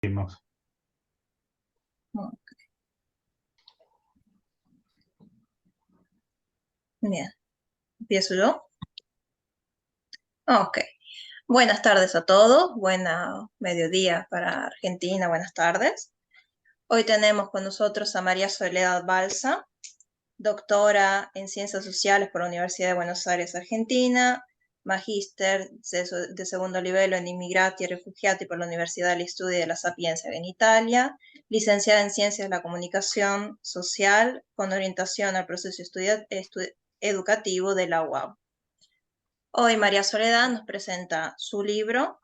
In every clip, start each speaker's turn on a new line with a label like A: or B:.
A: Seguimos.
B: Bien, empiezo yo. Ok. Buenas tardes a todos. Buena mediodía para Argentina. Buenas tardes. Hoy tenemos con nosotros a María Soledad Balsa, doctora en Ciencias Sociales por la Universidad de Buenos Aires, Argentina, magíster de segundo nivel en Immigrati e Refugiati por la Universidad degli Studi della Sapienza en Italia, licenciada en Ciencias de la Comunicación Social con orientación al proceso educativo de la UAB. Hoy María Soledad nos presenta su libro,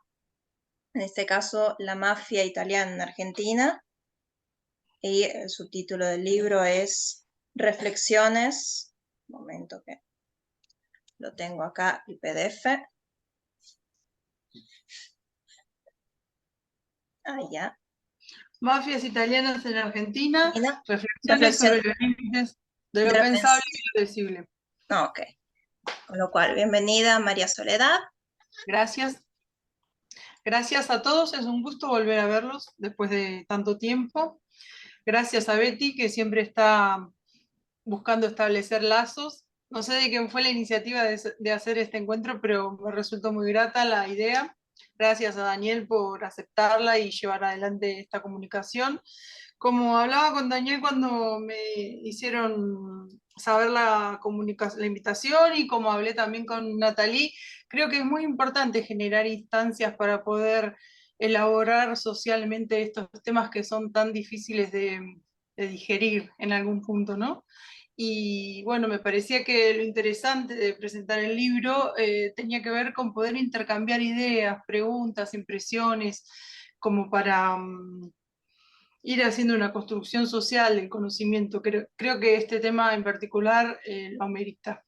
B: en este caso La mafia italiana en Argentina, y el subtítulo del libro es Reflexiones, un momento que lo tengo acá, el PDF. Ya.
C: Mafias italianas en Argentina, reflexiones
B: Reflexión
C: sobre los límites de
B: de
C: lo
B: lo
C: pensable y lo decible.
B: Ok. Con lo cual, bienvenida María Soledad.
C: Gracias. Gracias a todos, es un gusto volver a verlos después de tanto tiempo. Gracias a Betty, que siempre está buscando establecer lazos. No sé de quién fue la iniciativa de hacer este encuentro, pero me resultó muy grata la idea. Gracias a Daniel por aceptarla y llevar adelante esta comunicación. Como hablaba con Daniel cuando me hicieron saber la invitación, y como hablé también con Nathalie, creo que es muy importante generar instancias para poder elaborar socialmente estos temas que son tan difíciles de digerir en algún punto, ¿no? Y bueno, me parecía que lo interesante de presentar el libro tenía que ver con poder intercambiar ideas, preguntas, impresiones, como para ir haciendo una construcción social del conocimiento. Creo que este tema en particular lo amerita.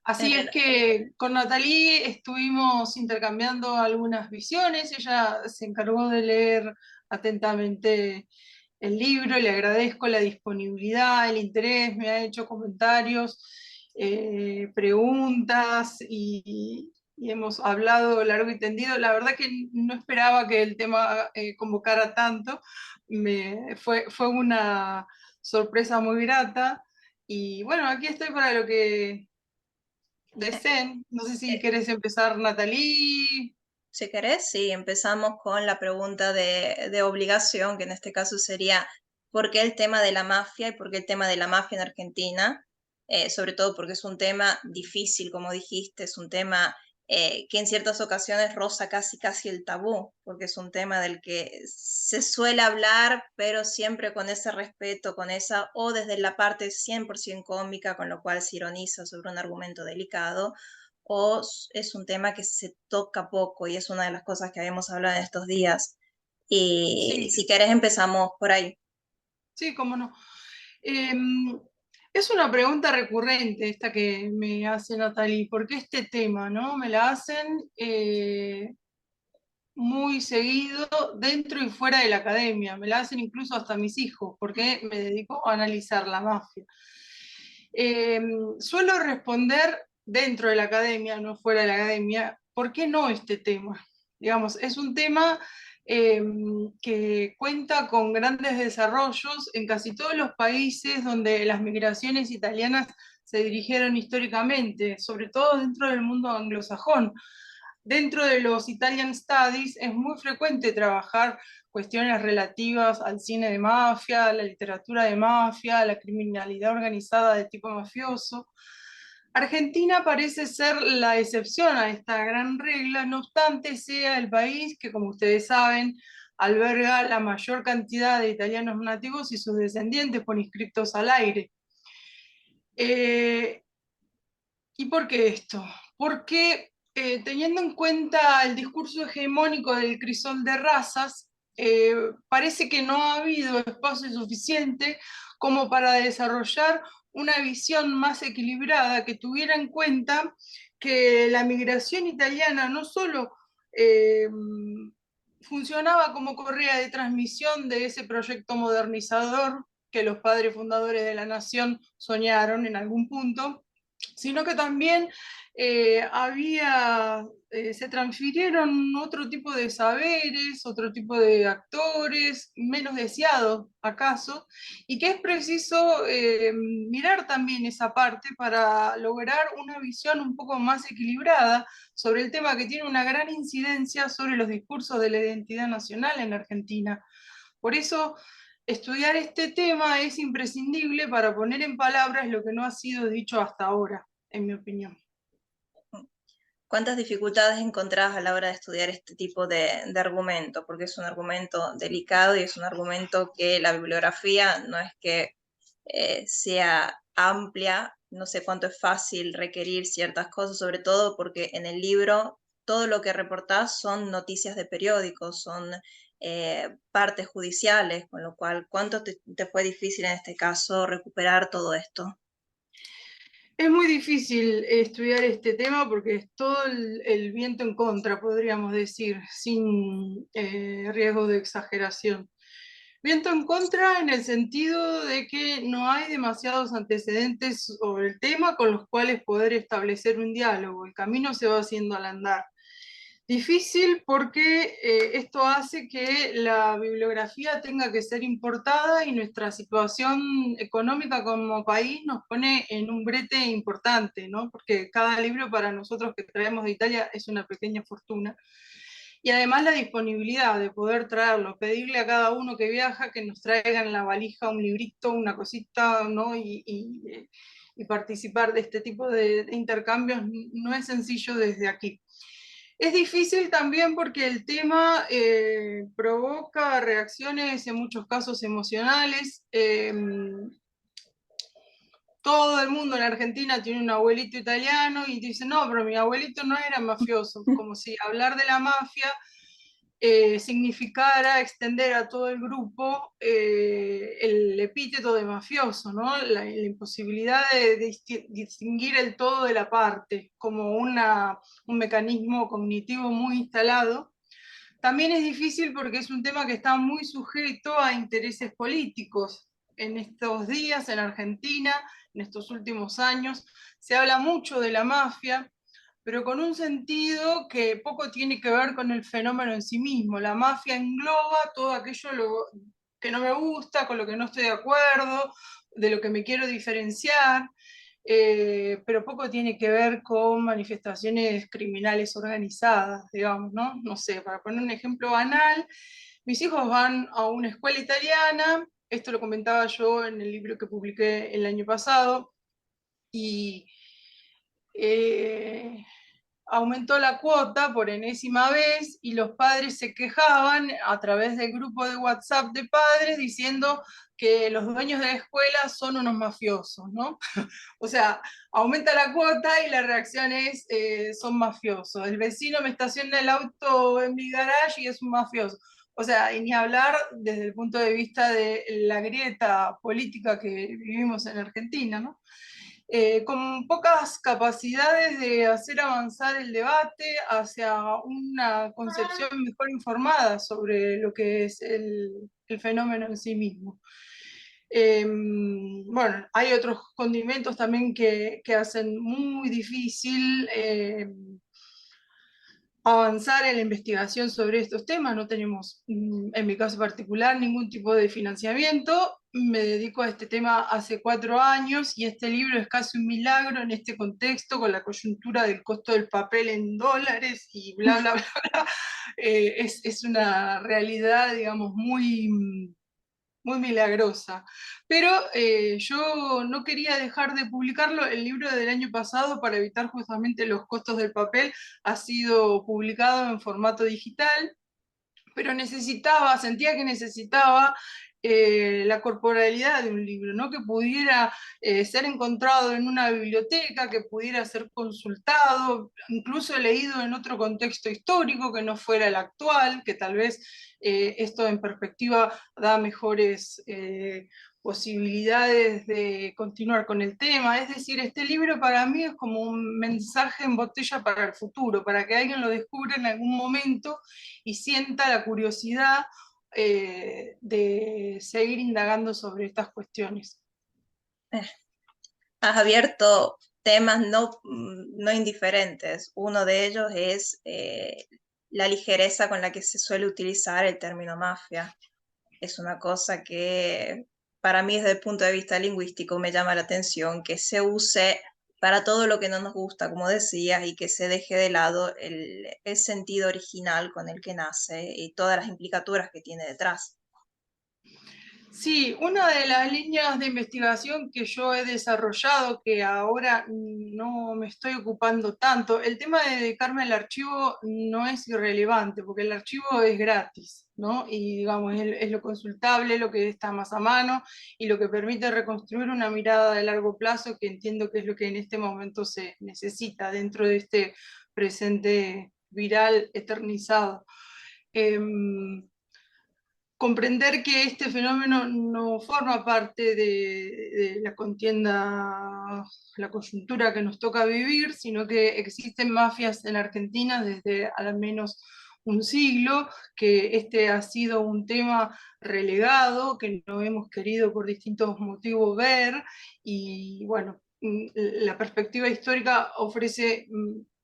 C: Así es que con Nathalie estuvimos intercambiando algunas visiones. Ella se encargó de leer atentamente el libro, le agradezco la disponibilidad, el interés, me ha hecho comentarios, preguntas, y hemos hablado largo y tendido. La verdad que no esperaba que el tema convocara tanto. Fue una sorpresa muy grata, y bueno, aquí estoy para lo que deseen. No sé si querés empezar, Nathalie.
B: Si querés, sí, empezamos con la pregunta de obligación, que en este caso sería ¿por qué el tema de la mafia y por qué el tema de la mafia en Argentina? Sobre todo porque es un tema difícil, como dijiste, es un tema que en ciertas ocasiones roza casi el tabú, porque es un tema del que se suele hablar, pero siempre con ese respeto, con esa, o desde la parte 100% cómica, con lo cual se ironiza sobre un argumento delicado, o es un tema que se toca poco y es una de las cosas que habíamos hablado en estos días. Y
C: Sí,
B: si querés empezamos por ahí.
C: sí, cómo no. Es una pregunta recurrente esta que me hace Nathalie, porque este tema, ¿no? Me la hacen muy seguido dentro y fuera de la academia, me la hacen incluso hasta mis hijos, porque me dedico a analizar la mafia. Suelo responder dentro de la academia, no fuera de la academia, ¿por qué no este tema? Digamos, es un tema que cuenta con grandes desarrollos en casi todos los países donde las migraciones italianas se dirigieron históricamente, sobre todo dentro del mundo anglosajón. Dentro de los Italian Studies es muy frecuente trabajar cuestiones relativas al cine de mafia, a la literatura de mafia, a la criminalidad organizada de tipo mafioso. Argentina parece ser la excepción a esta gran regla, no obstante sea el país que, como ustedes saben, alberga la mayor cantidad de italianos nativos y sus descendientes por inscriptos al aire. ¿Y por qué esto? Porque teniendo en cuenta el discurso hegemónico del crisol de razas, parece que no ha habido espacio suficiente como para desarrollar una visión más equilibrada que tuviera en cuenta que la migración italiana no solo funcionaba como correa de transmisión de ese proyecto modernizador que los padres fundadores de la nación soñaron en algún punto, sino que también se transfirieron otro tipo de saberes, otro tipo de actores, menos deseados acaso, y que es preciso mirar también esa parte para lograr una visión un poco más equilibrada sobre el tema que tiene una gran incidencia sobre los discursos de la identidad nacional en Argentina. Por eso, estudiar este tema es imprescindible para poner en palabras lo que no ha sido dicho hasta ahora, en mi opinión.
B: ¿Cuántas dificultades encontrás a la hora de estudiar este tipo de argumento? Porque es un argumento delicado y es un argumento que la bibliografía no es que sea amplia, no sé cuánto es fácil requerir ciertas cosas, sobre todo porque en el libro todo lo que reportás son noticias de periódicos, son partes judiciales, con lo cual, ¿cuánto te fue difícil en este caso recuperar todo esto?
C: Es muy difícil estudiar este tema porque es todo el viento en contra, podríamos decir, sin riesgo de exageración. Viento en contra en el sentido de que no hay demasiados antecedentes sobre el tema con los cuales poder establecer un diálogo. El camino se va haciendo al andar. Difícil porque esto hace que la bibliografía tenga que ser importada y nuestra situación económica como país nos pone en un brete importante, ¿no? Porque cada libro para nosotros que traemos de Italia es una pequeña fortuna. Y además la disponibilidad de poder traerlo, pedirle a cada uno que viaja que nos traiga en la valija un librito, una cosita, ¿no? Y participar de este tipo de intercambios no es sencillo desde aquí. Es difícil también porque el tema provoca reacciones en muchos casos emocionales. Todo el mundo en Argentina tiene un abuelito italiano y dice, no, pero mi abuelito no era mafioso, como si hablar de la mafia significara extender a todo el grupo el epíteto de mafioso, ¿no? La imposibilidad de distinguir el todo de la parte, como un mecanismo cognitivo muy instalado. También es difícil porque es un tema que está muy sujeto a intereses políticos. En estos días, en Argentina, en estos últimos años, se habla mucho de la mafia, pero con un sentido que poco tiene que ver con el fenómeno en sí mismo. La mafia engloba todo aquello que no me gusta, con lo que no estoy de acuerdo, de lo que me quiero diferenciar, pero poco tiene que ver con manifestaciones criminales organizadas, digamos, ¿no? No sé, para poner un ejemplo banal, mis hijos van a una escuela italiana, esto lo comentaba yo en el libro que publiqué el año pasado, y eh, aumentó la cuota por enésima vez y los padres se quejaban a través del grupo de WhatsApp de padres diciendo que los dueños de la escuela son unos mafiosos, ¿no? O sea, aumenta la cuota y la reacción es, son mafiosos. El vecino me estaciona el auto en mi garage y es un mafioso. O sea, y ni hablar desde el punto de vista de la grieta política que vivimos en Argentina, ¿no? Con pocas capacidades de hacer avanzar el debate hacia una concepción mejor informada sobre lo que es el fenómeno en sí mismo. Bueno, hay otros condimentos también que hacen muy difícil avanzar en la investigación sobre estos temas. No tenemos, en mi caso particular, ningún tipo de financiamiento. Me dedico a este tema hace 4 años y este libro es casi un milagro en este contexto, con la coyuntura del costo del papel en dólares y bla, bla, bla, bla. Es una realidad, digamos, muy milagrosa. Pero yo no quería dejar de publicarlo. El libro del año pasado, para evitar justamente los costos del papel, ha sido publicado en formato digital, pero sentía que necesitaba la corporalidad de un libro, ¿no? Que pudiera ser encontrado en una biblioteca, que pudiera ser consultado, incluso leído en otro contexto histórico que no fuera el actual, que tal vez esto en perspectiva da mejores posibilidades de continuar con el tema. Es decir, este libro para mí es como un mensaje en botella para el futuro, para que alguien lo descubra en algún momento y sienta la curiosidad de seguir indagando sobre estas cuestiones.
B: Has abierto temas no indiferentes. Uno de ellos es la ligereza con la que se suele utilizar el término mafia. Es una cosa que para mí desde el punto de vista lingüístico me llama la atención, que se use para todo lo que no nos gusta, como decías, y que se deje de lado el sentido original con el que nace y todas las implicaturas que tiene detrás.
C: Sí, una de las líneas de investigación que yo he desarrollado, que ahora no me estoy ocupando tanto, el tema de dedicarme al archivo no es irrelevante, porque el archivo es gratis, ¿no? Y digamos, es lo consultable, lo que está más a mano y lo que permite reconstruir una mirada de largo plazo, que entiendo que es lo que en este momento se necesita dentro de este presente viral eternizado. Comprender que este fenómeno no forma parte de la contienda, la coyuntura que nos toca vivir, sino que existen mafias en Argentina desde al menos un siglo, que este ha sido un tema relegado, que no hemos querido por distintos motivos ver, y bueno, la perspectiva histórica ofrece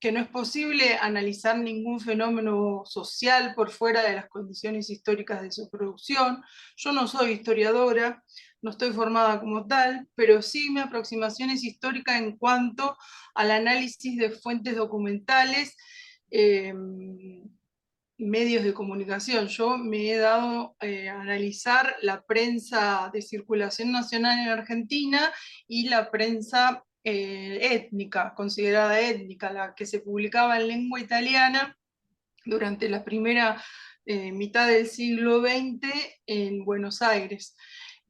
C: que no es posible analizar ningún fenómeno social por fuera de las condiciones históricas de su producción. Yo no soy historiadora, no estoy formada como tal, pero sí mi aproximación es histórica en cuanto al análisis de fuentes documentales, eh, medios de comunicación. Yo me he dado a analizar la prensa de circulación nacional en Argentina y la prensa étnica, considerada étnica, la que se publicaba en lengua italiana durante la primera mitad del siglo XX en Buenos Aires,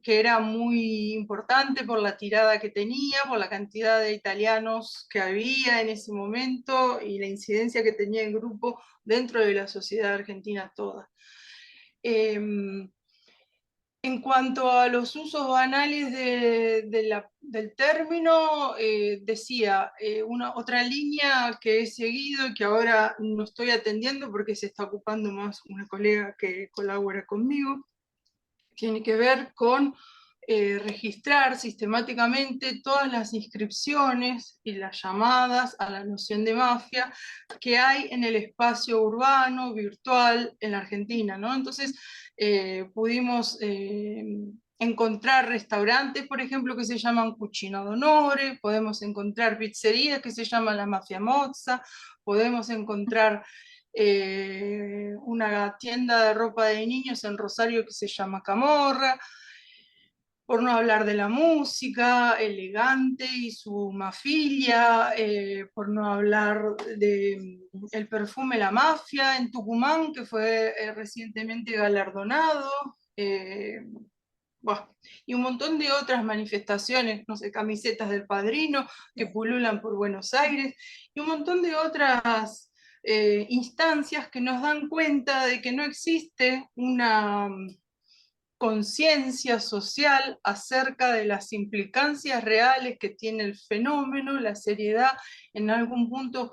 C: que era muy importante por la tirada que tenía, por la cantidad de italianos que había en ese momento y la incidencia que tenía el grupo dentro de la sociedad argentina toda. En cuanto a los usos banales del término, decía, otra línea que he seguido y que ahora no estoy atendiendo porque se está ocupando más una colega que colabora conmigo, tiene que ver con registrar sistemáticamente todas las inscripciones y las llamadas a la noción de mafia que hay en el espacio urbano, virtual, en la Argentina, ¿no? Entonces, pudimos encontrar restaurantes, por ejemplo, que se llaman Cucina d'Onore, podemos encontrar pizzerías que se llaman la Mafia Mozza, podemos encontrar una tienda de ropa de niños en Rosario que se llama Camorra, por no hablar de la música, Elegante y su mafilia, por no hablar del perfume La Mafia en Tucumán, que fue recientemente galardonado, bueno, y un montón de otras manifestaciones, no sé, camisetas del Padrino que pululan por Buenos Aires, y un montón de otras instancias que nos dan cuenta de que no existe una conciencia social acerca de las implicancias reales que tiene el fenómeno, la seriedad en algún punto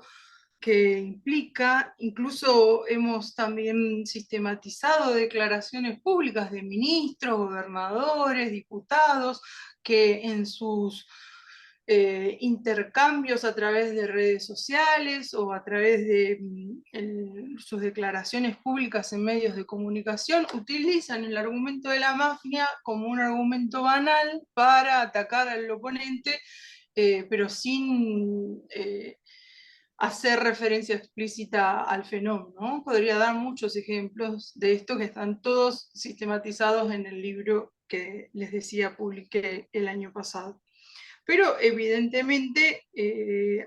C: que implica. Incluso hemos también sistematizado declaraciones públicas de ministros, gobernadores, diputados, que en sus intercambios a través de redes sociales o a través de sus declaraciones públicas en medios de comunicación, utilizan el argumento de la mafia como un argumento banal para atacar al oponente, pero sin hacer referencia explícita al fenómeno, ¿no? Podría dar muchos ejemplos de esto que están todos sistematizados en el libro que les decía publiqué el año pasado. Pero evidentemente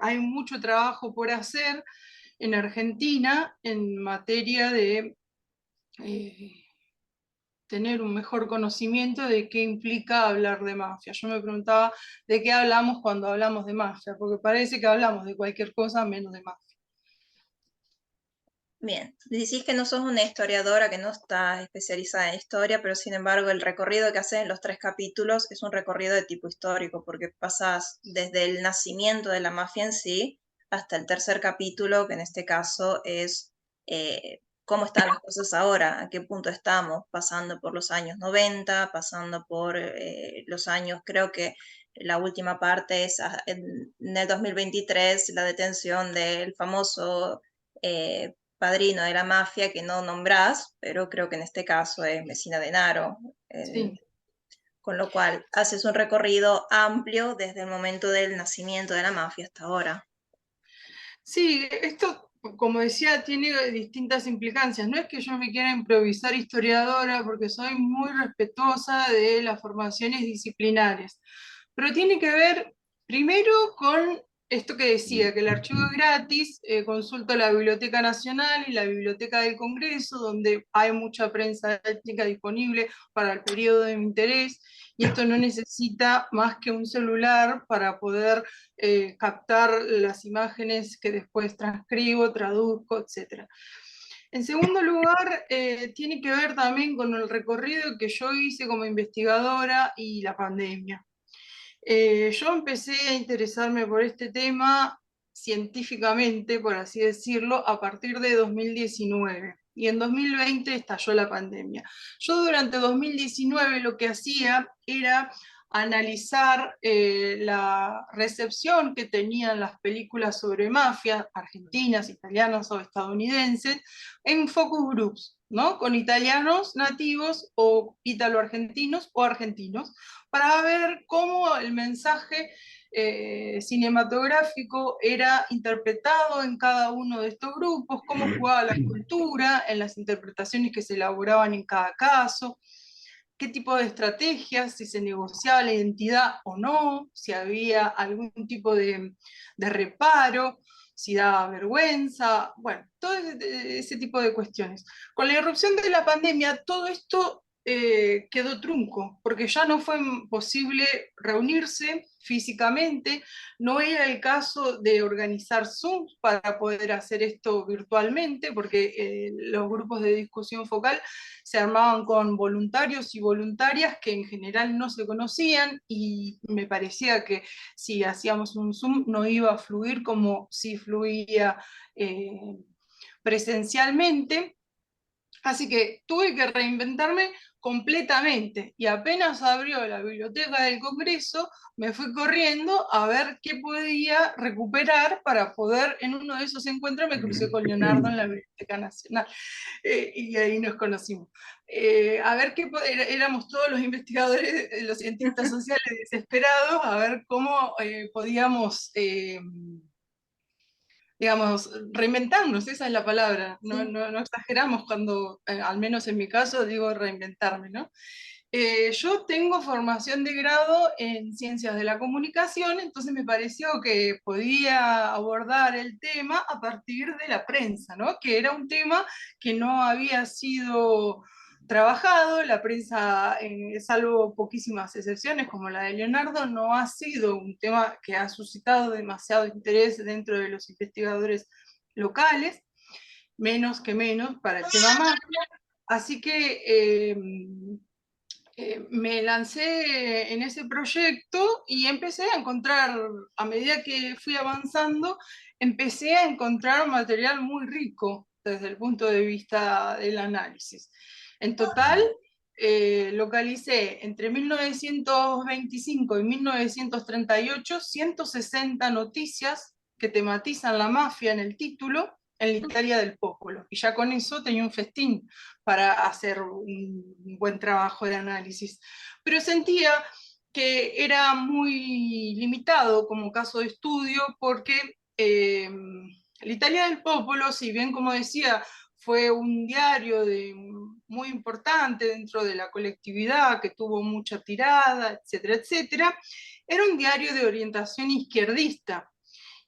C: hay mucho trabajo por hacer en Argentina en materia de tener un mejor conocimiento de qué implica hablar de mafia. Yo me preguntaba de qué hablamos cuando hablamos de mafia, porque parece que hablamos de cualquier cosa menos de mafia.
B: Bien, decís que no sos una historiadora, que no estás especializada en historia, pero sin embargo el recorrido que haces en los 3 capítulos es un recorrido de tipo histórico, porque pasás desde el nacimiento de la mafia en sí hasta el tercer capítulo, que en este caso es cómo están las cosas ahora, a qué punto estamos, pasando por los años 90, pasando por los años, creo que la última parte es en el 2023, la detención del famoso padrino de la mafia que no nombrás, pero creo que en este caso es Messina Denaro.
C: Sí.
B: Con lo cual haces un recorrido amplio desde el momento del nacimiento de la mafia hasta ahora.
C: Sí, esto, como decía, tiene distintas implicancias. No es que yo me quiera improvisar historiadora porque soy muy respetuosa de las formaciones disciplinares, pero tiene que ver primero con esto que decía, que el archivo es gratis, consulto la Biblioteca Nacional y la Biblioteca del Congreso, donde hay mucha prensa étnica disponible para el periodo de mi interés, y esto no necesita más que un celular para poder captar las imágenes que después transcribo, traduzco, etc. En segundo lugar, tiene que ver también con el recorrido que yo hice como investigadora y la pandemia. Yo empecé a interesarme por este tema científicamente, por así decirlo, a partir de 2019. Y en 2020 estalló la pandemia. Yo durante 2019 lo que hacía era analizar la recepción que tenían las películas sobre mafia, argentinas, italianas o estadounidenses, en focus groups, ¿no? Con italianos nativos o italo-argentinos o argentinos, para ver cómo el mensaje cinematográfico era interpretado en cada uno de estos grupos, cómo jugaba la cultura en las interpretaciones que se elaboraban en cada caso, qué tipo de estrategias, si se negociaba la identidad o no, si había algún tipo de reparo, si daba vergüenza, bueno, todo ese tipo de cuestiones. Con la irrupción de la pandemia, todo esto quedó trunco, porque ya no fue posible reunirse físicamente, no era el caso de organizar Zoom para poder hacer esto virtualmente, porque los grupos de discusión focal se armaban con voluntarios y voluntarias que en general no se conocían, y me parecía que si hacíamos un Zoom no iba a fluir como si fluía presencialmente. Así que tuve que reinventarme completamente, y apenas abrió la biblioteca del Congreso, me fui corriendo a ver qué podía recuperar para poder, en uno de esos encuentros me crucé con Leonardo en la Biblioteca Nacional, y ahí nos conocimos. A ver qué éramos todos los investigadores, los cientistas sociales desesperados, a ver cómo podíamos digamos, reinventarnos, esa es la palabra, no,
B: Sí.
C: no, no exageramos cuando, al menos en mi caso, digo reinventarme, ¿no? Yo tengo formación de grado en ciencias de la comunicación, entonces me pareció que podía abordar el tema a partir de la prensa, ¿no? Que era un tema que no había sido trabajado, la prensa, salvo poquísimas excepciones como la de Leonardo, no ha sido un tema que ha suscitado demasiado interés dentro de los investigadores locales, menos que menos para el tema más. Así que me lancé en ese proyecto y empecé a encontrar, a medida que fui avanzando, empecé a encontrar material muy rico desde el punto de vista del análisis. En total, localicé entre 1925 y 1938 160 noticias que tematizan la mafia en el título en la Italia del Popolo. Y ya con eso tenía un festín para hacer un buen trabajo de análisis. Pero sentía que era muy limitado como caso de estudio porque la Italia del Popolo, si bien, como decía, fue un diario muy importante dentro de la colectividad, que tuvo mucha tirada, etcétera, etcétera, era un diario de orientación izquierdista.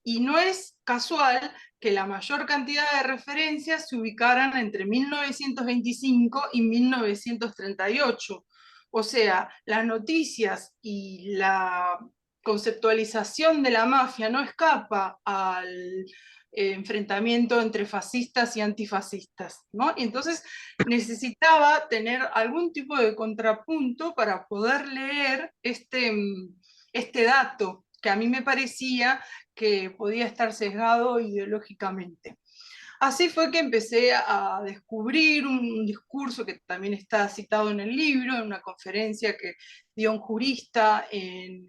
C: Y no es casual que la mayor cantidad de referencias se ubicaran entre 1925 y 1938. O sea, las noticias y la conceptualización de la mafia no escapa al enfrentamiento entre fascistas y antifascistas, ¿no? Y entonces necesitaba tener algún tipo de contrapunto para poder leer este dato que a mí me parecía que podía estar sesgado ideológicamente. Así fue que empecé a descubrir un discurso que también está citado en el libro, en una conferencia que dio un jurista en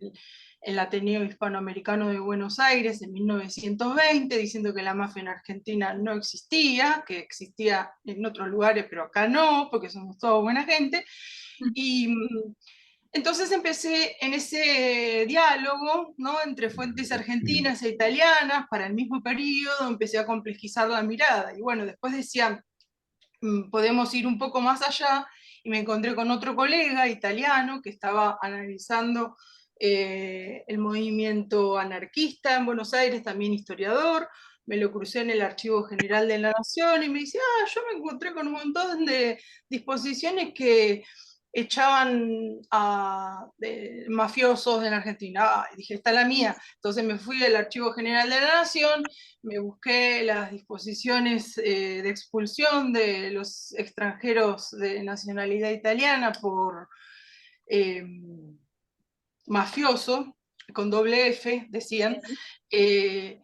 C: el Ateneo Hispanoamericano de Buenos Aires en 1920, diciendo que la mafia en Argentina no existía, que existía en otros lugares, pero acá no, porque somos todos buena gente. Y entonces empecé en ese diálogo, ¿no?, entre fuentes argentinas e italianas para el mismo periodo, empecé a complejizar la mirada. Y bueno, después decía, podemos ir un poco más allá, y me encontré con otro colega italiano que estaba analizando el movimiento anarquista en Buenos Aires, también historiador. Me lo crucé en el Archivo General de la Nación y me dice, yo me encontré con un montón de disposiciones que echaban a mafiosos en Argentina. Y dije, esta es la mía. Entonces me fui al Archivo General de la Nación, me busqué las disposiciones de expulsión de los extranjeros de nacionalidad italiana por eh, mafioso, con doble F, decían.
B: Bien.
C: Eh,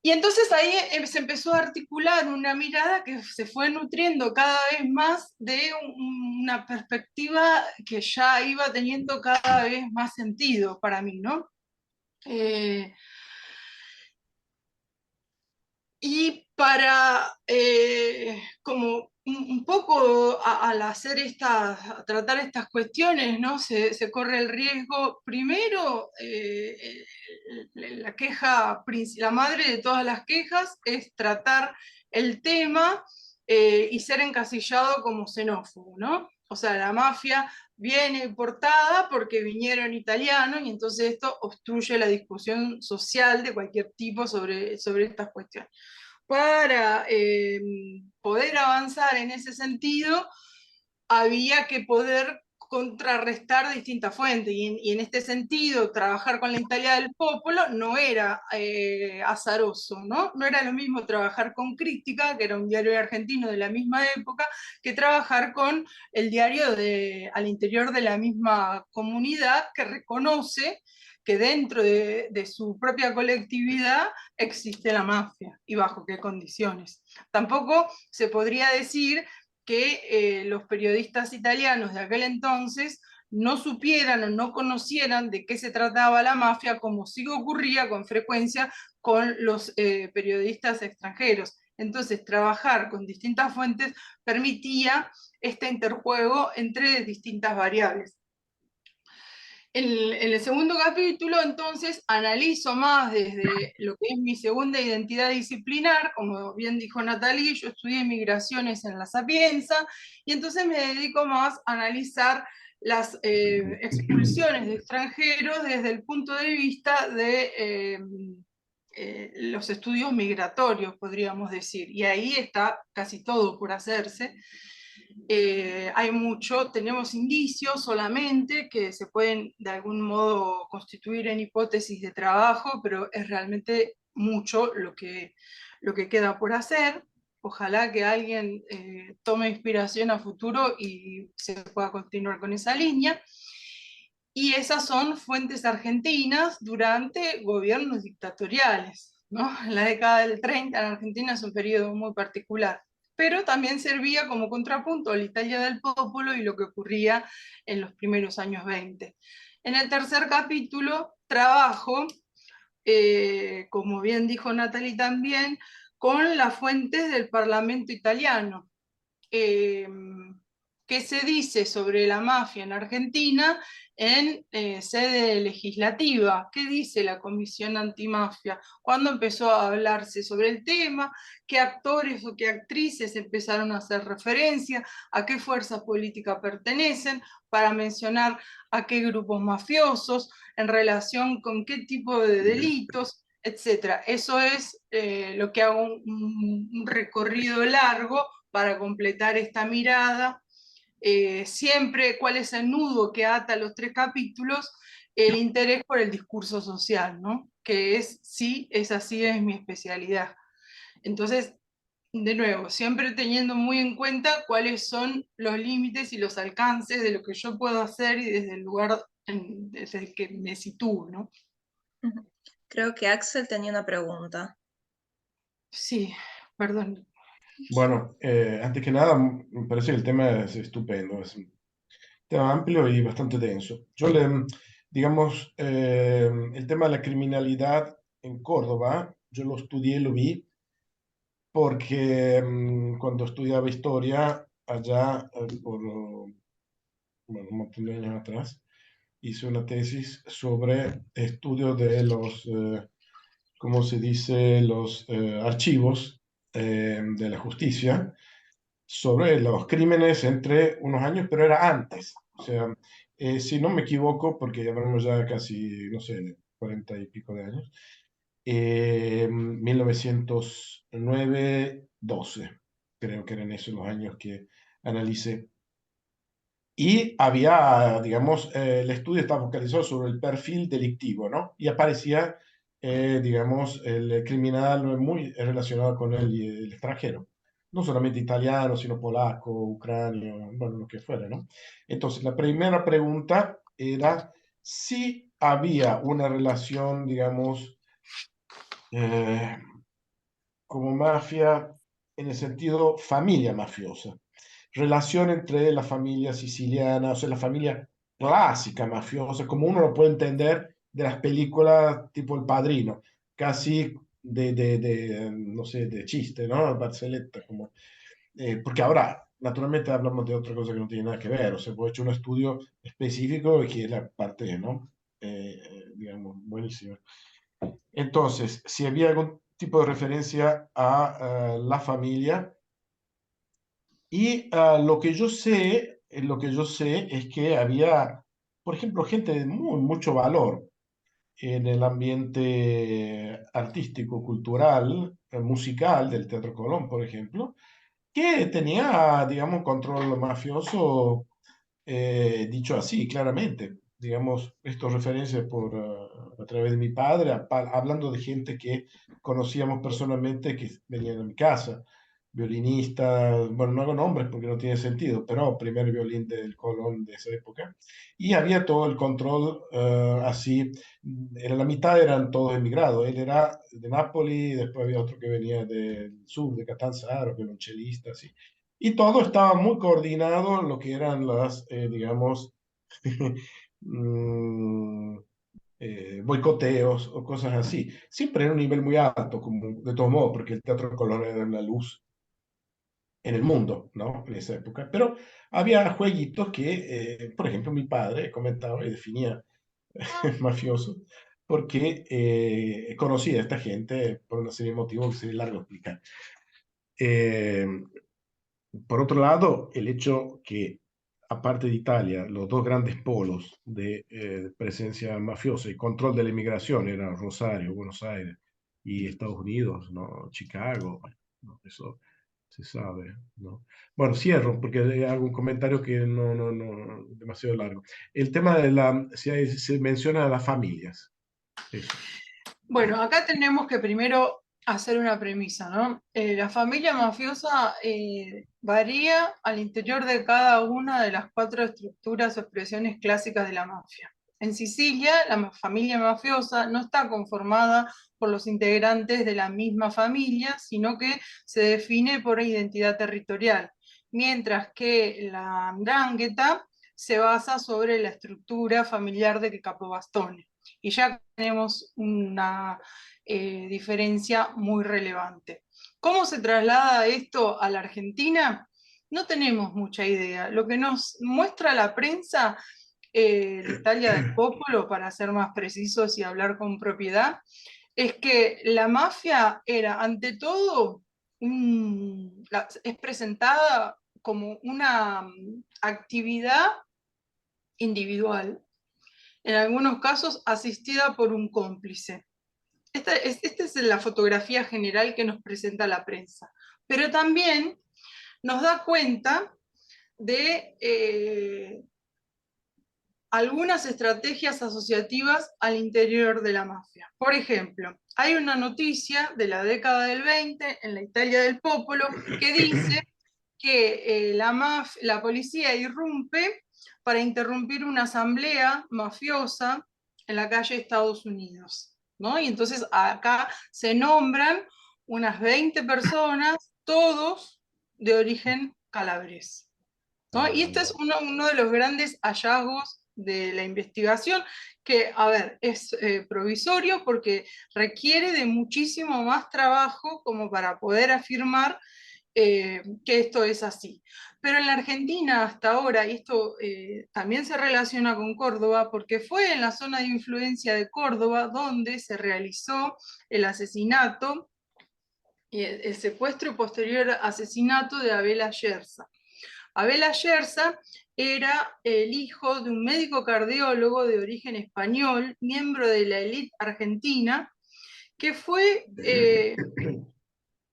C: y entonces ahí se empezó a articular una mirada que se fue nutriendo cada vez más de una perspectiva que ya iba teniendo cada vez más sentido para mí, ¿no? Y para, como un poco al hacer a tratar estas cuestiones, ¿no? Se corre el riesgo, primero, la queja, la madre de todas las quejas es tratar el tema y ser encasillado como xenófobo, ¿no? O sea, la mafia viene importada porque vinieron italianos y entonces esto obstruye la discusión social de cualquier tipo sobre estas cuestiones. Para poder avanzar en ese sentido, había que poder contrarrestar distintas fuentes, y en este sentido, trabajar con la Italia del Popolo no era azaroso, ¿no? No era lo mismo trabajar con Crítica, que era un diario argentino de la misma época, que trabajar con el diario al interior de la misma comunidad, que reconoce que dentro de su propia colectividad existe la mafia, y bajo qué condiciones. Tampoco se podría decir que los periodistas italianos de aquel entonces no supieran o no conocieran de qué se trataba la mafia, como sí ocurría con frecuencia con los periodistas extranjeros. Entonces, trabajar con distintas fuentes permitía este interjuego entre distintas variables. En el segundo capítulo, entonces, analizo más desde lo que es mi segunda identidad disciplinar. Como bien dijo Natalie, yo estudié migraciones en La Sapienza, y entonces me dedico más a analizar las expulsiones de extranjeros desde el punto de vista de los estudios migratorios, podríamos decir. Y ahí está casi todo por hacerse. Hay mucho, tenemos indicios solamente que se pueden de algún modo constituir en hipótesis de trabajo, pero es realmente mucho lo que queda por hacer. Ojalá que alguien tome inspiración a futuro y se pueda continuar con esa línea. Y esas son fuentes argentinas durante gobiernos dictatoriales, ¿no? En la década del 30 en Argentina es un periodo muy particular, pero también servía como contrapunto a la Italia del Popolo y lo que ocurría en los primeros años 20. En el tercer capítulo trabajo, como bien dijo Natalie también, con las fuentes del Parlamento italiano. Eh, ¿Qué se dice sobre la mafia en Argentina en sede legislativa? ¿Qué dice la Comisión Antimafia? ¿Cuándo empezó a hablarse sobre el tema? ¿Qué actores o qué actrices empezaron a hacer referencia? ¿A qué fuerzas políticas pertenecen? Para mencionar a qué grupos mafiosos, en relación con qué tipo de delitos, etcétera. Eso es lo que hago un recorrido largo para completar esta mirada. Siempre, ¿cuál es el nudo que ata los tres capítulos? El interés por el discurso social, ¿no? Que es, sí, es así, es mi especialidad. Entonces, de nuevo, siempre teniendo muy en cuenta cuáles son los límites y los alcances de lo que yo puedo hacer y desde el lugar desde el que me sitúo, ¿no?
B: Creo que Axel tenía una pregunta.
C: Sí. Perdón.
A: Bueno, antes que nada, me parece que el tema es estupendo, es un tema amplio y bastante denso. Digamos, el tema de la criminalidad en Córdoba, yo lo estudié, lo vi, porque cuando estudiaba historia allá por bueno, un montón de años atrás, hice una tesis sobre estudio de los, ¿cómo se dice?, los archivos de la justicia sobre los crímenes entre unos años, pero era antes. O sea, si no me equivoco, porque ya hablamos ya casi, no sé, 40 y pico de años, 1909, 12, creo que eran esos los años que analicé. Y había, digamos, el estudio estaba focalizado sobre el perfil delictivo, ¿no? Y aparecía, digamos, el criminal muy relacionado con el extranjero. No solamente italiano, sino polaco, ucranio, bueno, lo que fuera, ¿no? Entonces, la primera pregunta era si había una relación, digamos, eh, como mafia en el sentido familia mafiosa, relación entre la familia siciliana, o sea, la familia clásica mafiosa, como uno lo puede entender de las películas tipo El Padrino, casi no sé, de chiste, ¿no? Barzelletta, como, porque ahora, naturalmente, hablamos de otra cosa que no tiene nada que ver, o sea, he hecho un estudio específico y que es la parte, ¿no? Digamos, buenísima. Entonces, si había algún tipo de referencia a la familia, y lo que yo sé es que había, por ejemplo, gente de mucho valor en el ambiente artístico, cultural, musical del Teatro Colón, por ejemplo, que tenía, digamos, control mafioso, dicho así, claramente. Digamos, esto referencia a través de mi padre, hablando de gente que conocíamos personalmente que venían a mi casa, violinistas, bueno, no hago nombres porque no tiene sentido, pero primer violín del Colón de esa época. Y había todo el control así, en la mitad eran todos emigrados, él era de Nápoli, después había otro que venía del sur, de Catanzaro, violonchelista, así. Y todo estaba muy coordinado, lo que eran las, digamos, mm, boicoteos o cosas así. Siempre en un nivel muy alto, como de todo modo, porque el Teatro Colón era una luz en el mundo, ¿no? En esa época. Pero había jueguitos que, por ejemplo, mi padre comentaba y definía mafioso, porque conocía a esta gente por una serie de motivos que sería largo explicar. Eh, por otro lado, el hecho que, aparte de Italia, los dos grandes polos de presencia mafiosa y control de la inmigración eran Rosario, Buenos Aires y Estados Unidos, ¿no? Chicago, ¿no? Eso se sabe, ¿no? Bueno, cierro porque hago un comentario que no, demasiado largo. El tema de se menciona a las familias, eso.
C: Bueno, acá tenemos que primero hacer una premisa, ¿no? La familia mafiosa varía al interior de cada una de las cuatro estructuras o expresiones clásicas de la mafia. En Sicilia, la familia mafiosa no está conformada por los integrantes de la misma familia, sino que se define por identidad territorial, mientras que la 'ndrangheta se basa sobre la estructura familiar del Capobastone. Y ya tenemos una diferencia muy relevante. ¿Cómo se traslada esto a la Argentina? No tenemos mucha idea. Lo que nos muestra la prensa, la Italia del Popolo, para ser más precisos y hablar con propiedad, es que la mafia era, ante todo, es presentada como una actividad individual, en algunos casos asistida por un cómplice. Esta es la fotografía general que nos presenta la prensa, pero también nos da cuenta de algunas estrategias asociativas al interior de la mafia. Por ejemplo, hay una noticia de la década del 20 en la Italia del Popolo que dice que la policía irrumpe para interrumpir una asamblea mafiosa en la calle Estados Unidos, ¿no? Y entonces acá se nombran unas 20 personas, todos de origen calabrés, ¿no? Y este es uno de los grandes hallazgos de la investigación, que, a ver, es provisorio porque requiere de muchísimo más trabajo como para poder afirmar que esto es así. Pero en la Argentina hasta ahora, y esto también se relaciona con Córdoba, porque fue en la zona de influencia de Córdoba donde se realizó el asesinato, el secuestro y posterior asesinato de Abel Ayerza. Abel Ayerza era el hijo de un médico cardiólogo de origen español, miembro de la élite argentina, que fue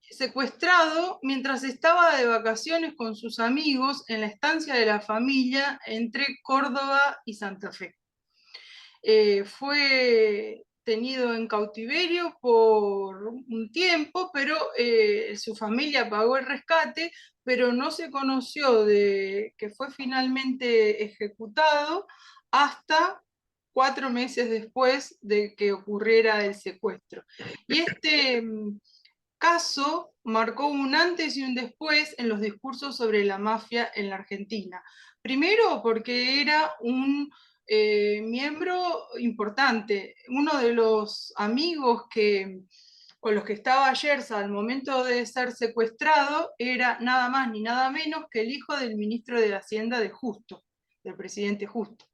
C: secuestrado mientras estaba de vacaciones con sus amigos en la estancia de la familia entre Córdoba y Santa Fe. Fue tenido en cautiverio por un tiempo, pero su familia pagó el rescate, pero no se conoció de que fue finalmente ejecutado hasta 4 meses después de que ocurriera el secuestro. Y este caso marcó un antes y un después en los discursos sobre la mafia en la Argentina. Primero porque era un miembro importante, uno de los amigos con los que estaba Ayerza al momento de ser secuestrado era nada más ni nada menos que el hijo del ministro de Hacienda de Justo, del presidente Justo.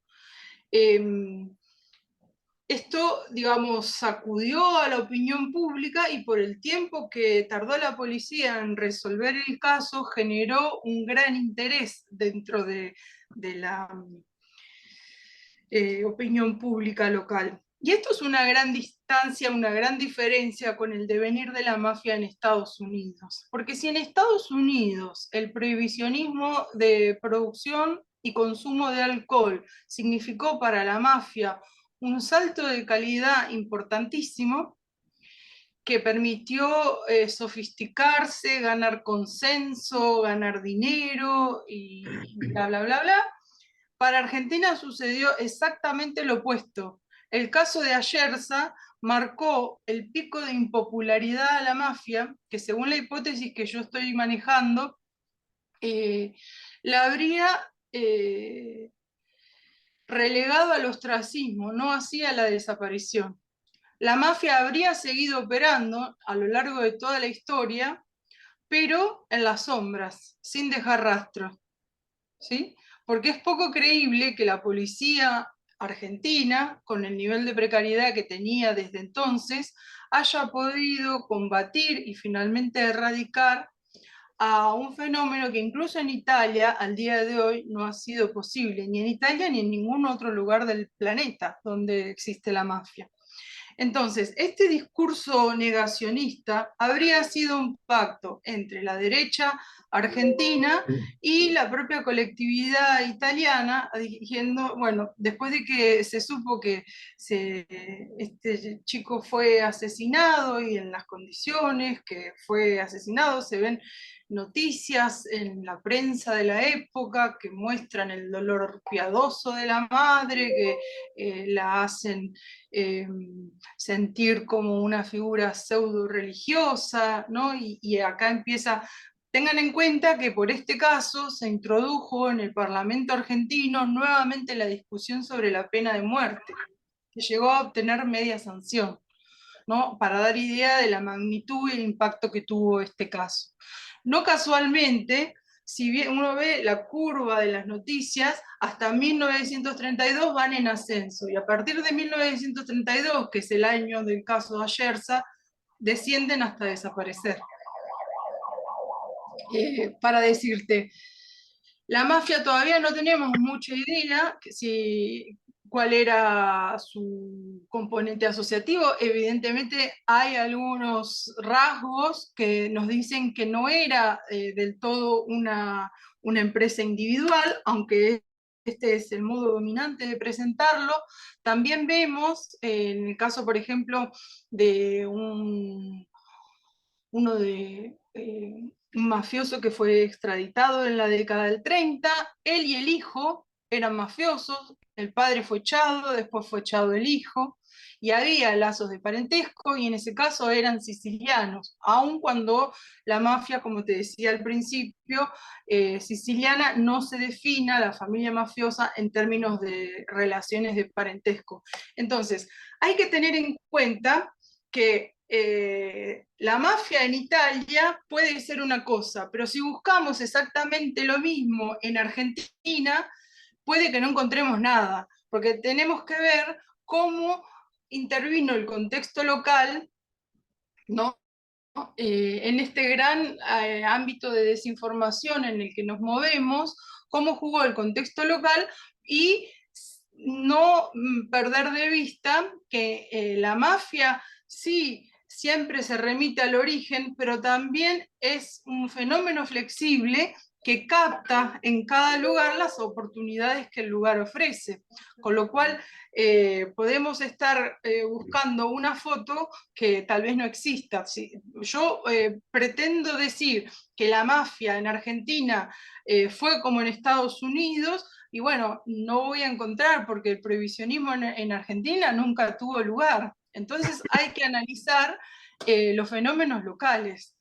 C: Esto, digamos, sacudió a la opinión pública y por el tiempo que tardó la policía en resolver el caso, generó un gran interés dentro de la opinión pública local. Y esto es una gran distancia, una gran diferencia con el devenir de la mafia en Estados Unidos. Porque si en Estados Unidos el prohibicionismo de producción y consumo de alcohol significó para la mafia un salto de calidad importantísimo que permitió sofisticarse, ganar consenso, ganar dinero y bla, bla, bla, bla. Para Argentina sucedió exactamente lo opuesto. El caso de Ayerza marcó el pico de impopularidad a la mafia, que según la hipótesis que yo estoy manejando, la habría relegado al ostracismo, no así a la desaparición. La mafia habría seguido operando a lo largo de toda la historia, pero en las sombras, sin dejar rastro, ¿sí? Porque es poco creíble que la policía argentina, con el nivel de precariedad que tenía desde entonces, haya podido combatir y finalmente erradicar a un fenómeno que incluso en Italia al día de hoy no ha sido posible, ni en Italia ni en ningún otro lugar del planeta donde existe la mafia. Entonces, este discurso negacionista habría sido un pacto entre la derecha argentina y la propia colectividad italiana, diciendo, bueno, después de que se supo que este chico fue asesinado y en las condiciones que fue asesinado, se ven noticias en la prensa de la época que muestran el dolor piadoso de la madre, que la hacen sentir como una figura pseudo religiosa, ¿no? Y acá empieza, tengan en cuenta que por este caso se introdujo en el Parlamento argentino nuevamente la discusión sobre la pena de muerte, que llegó a obtener media sanción, ¿no? Para dar idea de la magnitud y el impacto que tuvo este caso. No casualmente, si bien uno ve la curva de las noticias, hasta 1932 van en ascenso, y a partir de 1932, que es el año del caso de Ayerza, descienden hasta desaparecer. Para decirte, la mafia todavía no tenemos mucha idea cuál era su componente asociativo. Evidentemente hay algunos rasgos que nos dicen que no era del todo una empresa individual, aunque este es el modo dominante de presentarlo. También vemos, en el caso, por ejemplo, de uno de un mafioso que fue extraditado en la década del 30, él y el hijo eran mafiosos, el padre fue echado, después fue echado el hijo, y había lazos de parentesco, y en ese caso eran sicilianos, aun cuando la mafia, como te decía al principio, siciliana no se defina la familia mafiosa en términos de relaciones de parentesco. Entonces, hay que tener en cuenta que la mafia en Italia puede ser una cosa, pero si buscamos exactamente lo mismo en Argentina, puede que no encontremos nada, porque tenemos que ver cómo intervino el contexto local, ¿no? En este gran ámbito de desinformación en el que nos movemos, cómo jugó el contexto local y no perder de vista que la mafia sí siempre se remite al origen, pero también es un fenómeno flexible que capta en cada lugar las oportunidades que el lugar ofrece. Con lo cual, podemos estar buscando una foto que tal vez no exista. ¿Sí? Yo pretendo decir que la mafia en Argentina fue como en Estados Unidos, y bueno, no voy a encontrar porque el prohibicionismo en Argentina nunca tuvo lugar. Entonces hay que analizar los fenómenos locales,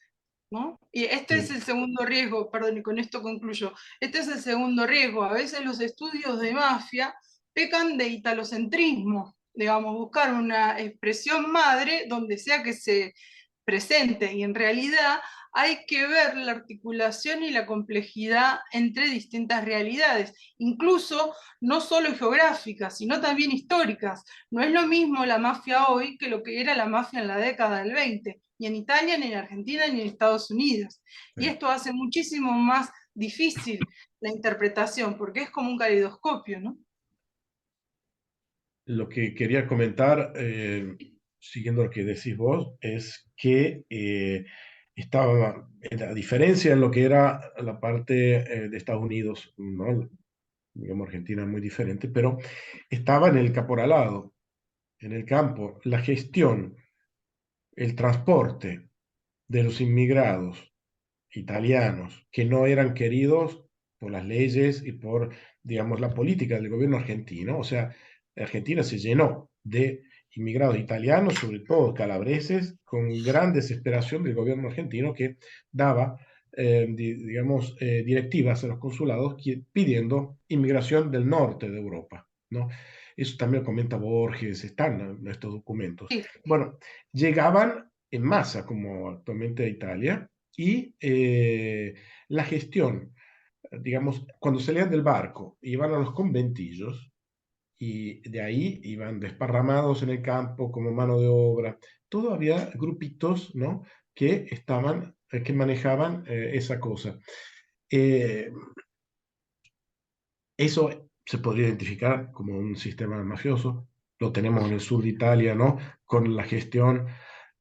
C: ¿no? Y este es el segundo riesgo, perdón, y con esto concluyo. Este es el segundo riesgo. A veces los estudios de mafia pecan de italocentrismo, digamos, buscar una expresión madre donde sea que se presente, y en realidad hay que ver la articulación y la complejidad entre distintas realidades, incluso no solo geográficas, sino también históricas. No es lo mismo la mafia hoy que lo que era la mafia en la década del 20, ni en Italia, ni en Argentina, ni en Estados Unidos. Y esto hace muchísimo más difícil la interpretación, porque es como un caleidoscopio, ¿no?
A: Lo que quería comentar, siguiendo lo que decís vos, es que estaba, a diferencia en lo que era la parte de Estados Unidos, ¿no? Digamos, Argentina es muy diferente, pero estaba en el caporalado, en el campo, la gestión, el transporte de los inmigrados italianos que no eran queridos por las leyes y por, digamos, la política del gobierno argentino. O sea, Argentina se llenó de inmigrados italianos, sobre todo calabreses, con gran desesperación del gobierno argentino que daba, digamos, directivas a los consulados pidiendo inmigración del norte de Europa, ¿no? Eso también comenta Borges, están en estos documentos.
C: Sí.
A: Bueno, llegaban en masa, como actualmente a Italia, y la gestión, digamos, cuando salían del barco, iban a los conventillos y de ahí iban desparramados en el campo como mano de obra. Todo había grupitos, ¿no? Que estaban, que manejaban esa cosa. Eh, Eso se podría identificar como un sistema mafioso. Lo tenemos en el sur de Italia, ¿no? Con la gestión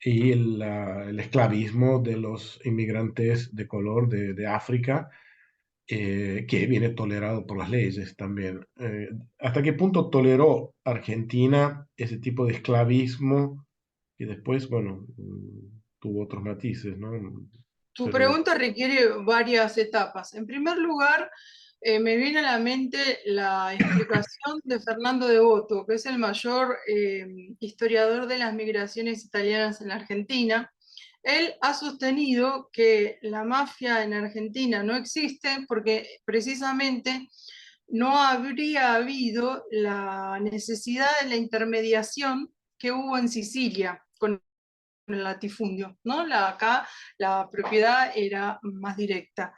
A: y el esclavismo de los inmigrantes de color de África, que viene tolerado por las leyes también. ¿Hasta qué punto toleró Argentina ese tipo de esclavismo que después, bueno, tuvo otros matices, ¿no?
C: Tu
A: Pero
C: pregunta requiere varias etapas. En primer lugar, me viene a la mente la explicación de Fernando Devoto, que es el mayor historiador de las migraciones italianas en la Argentina. Él ha sostenido que la mafia en Argentina no existe porque precisamente no habría habido la necesidad de la intermediación que hubo en Sicilia con el latifundio, ¿no? Acá la propiedad era más directa.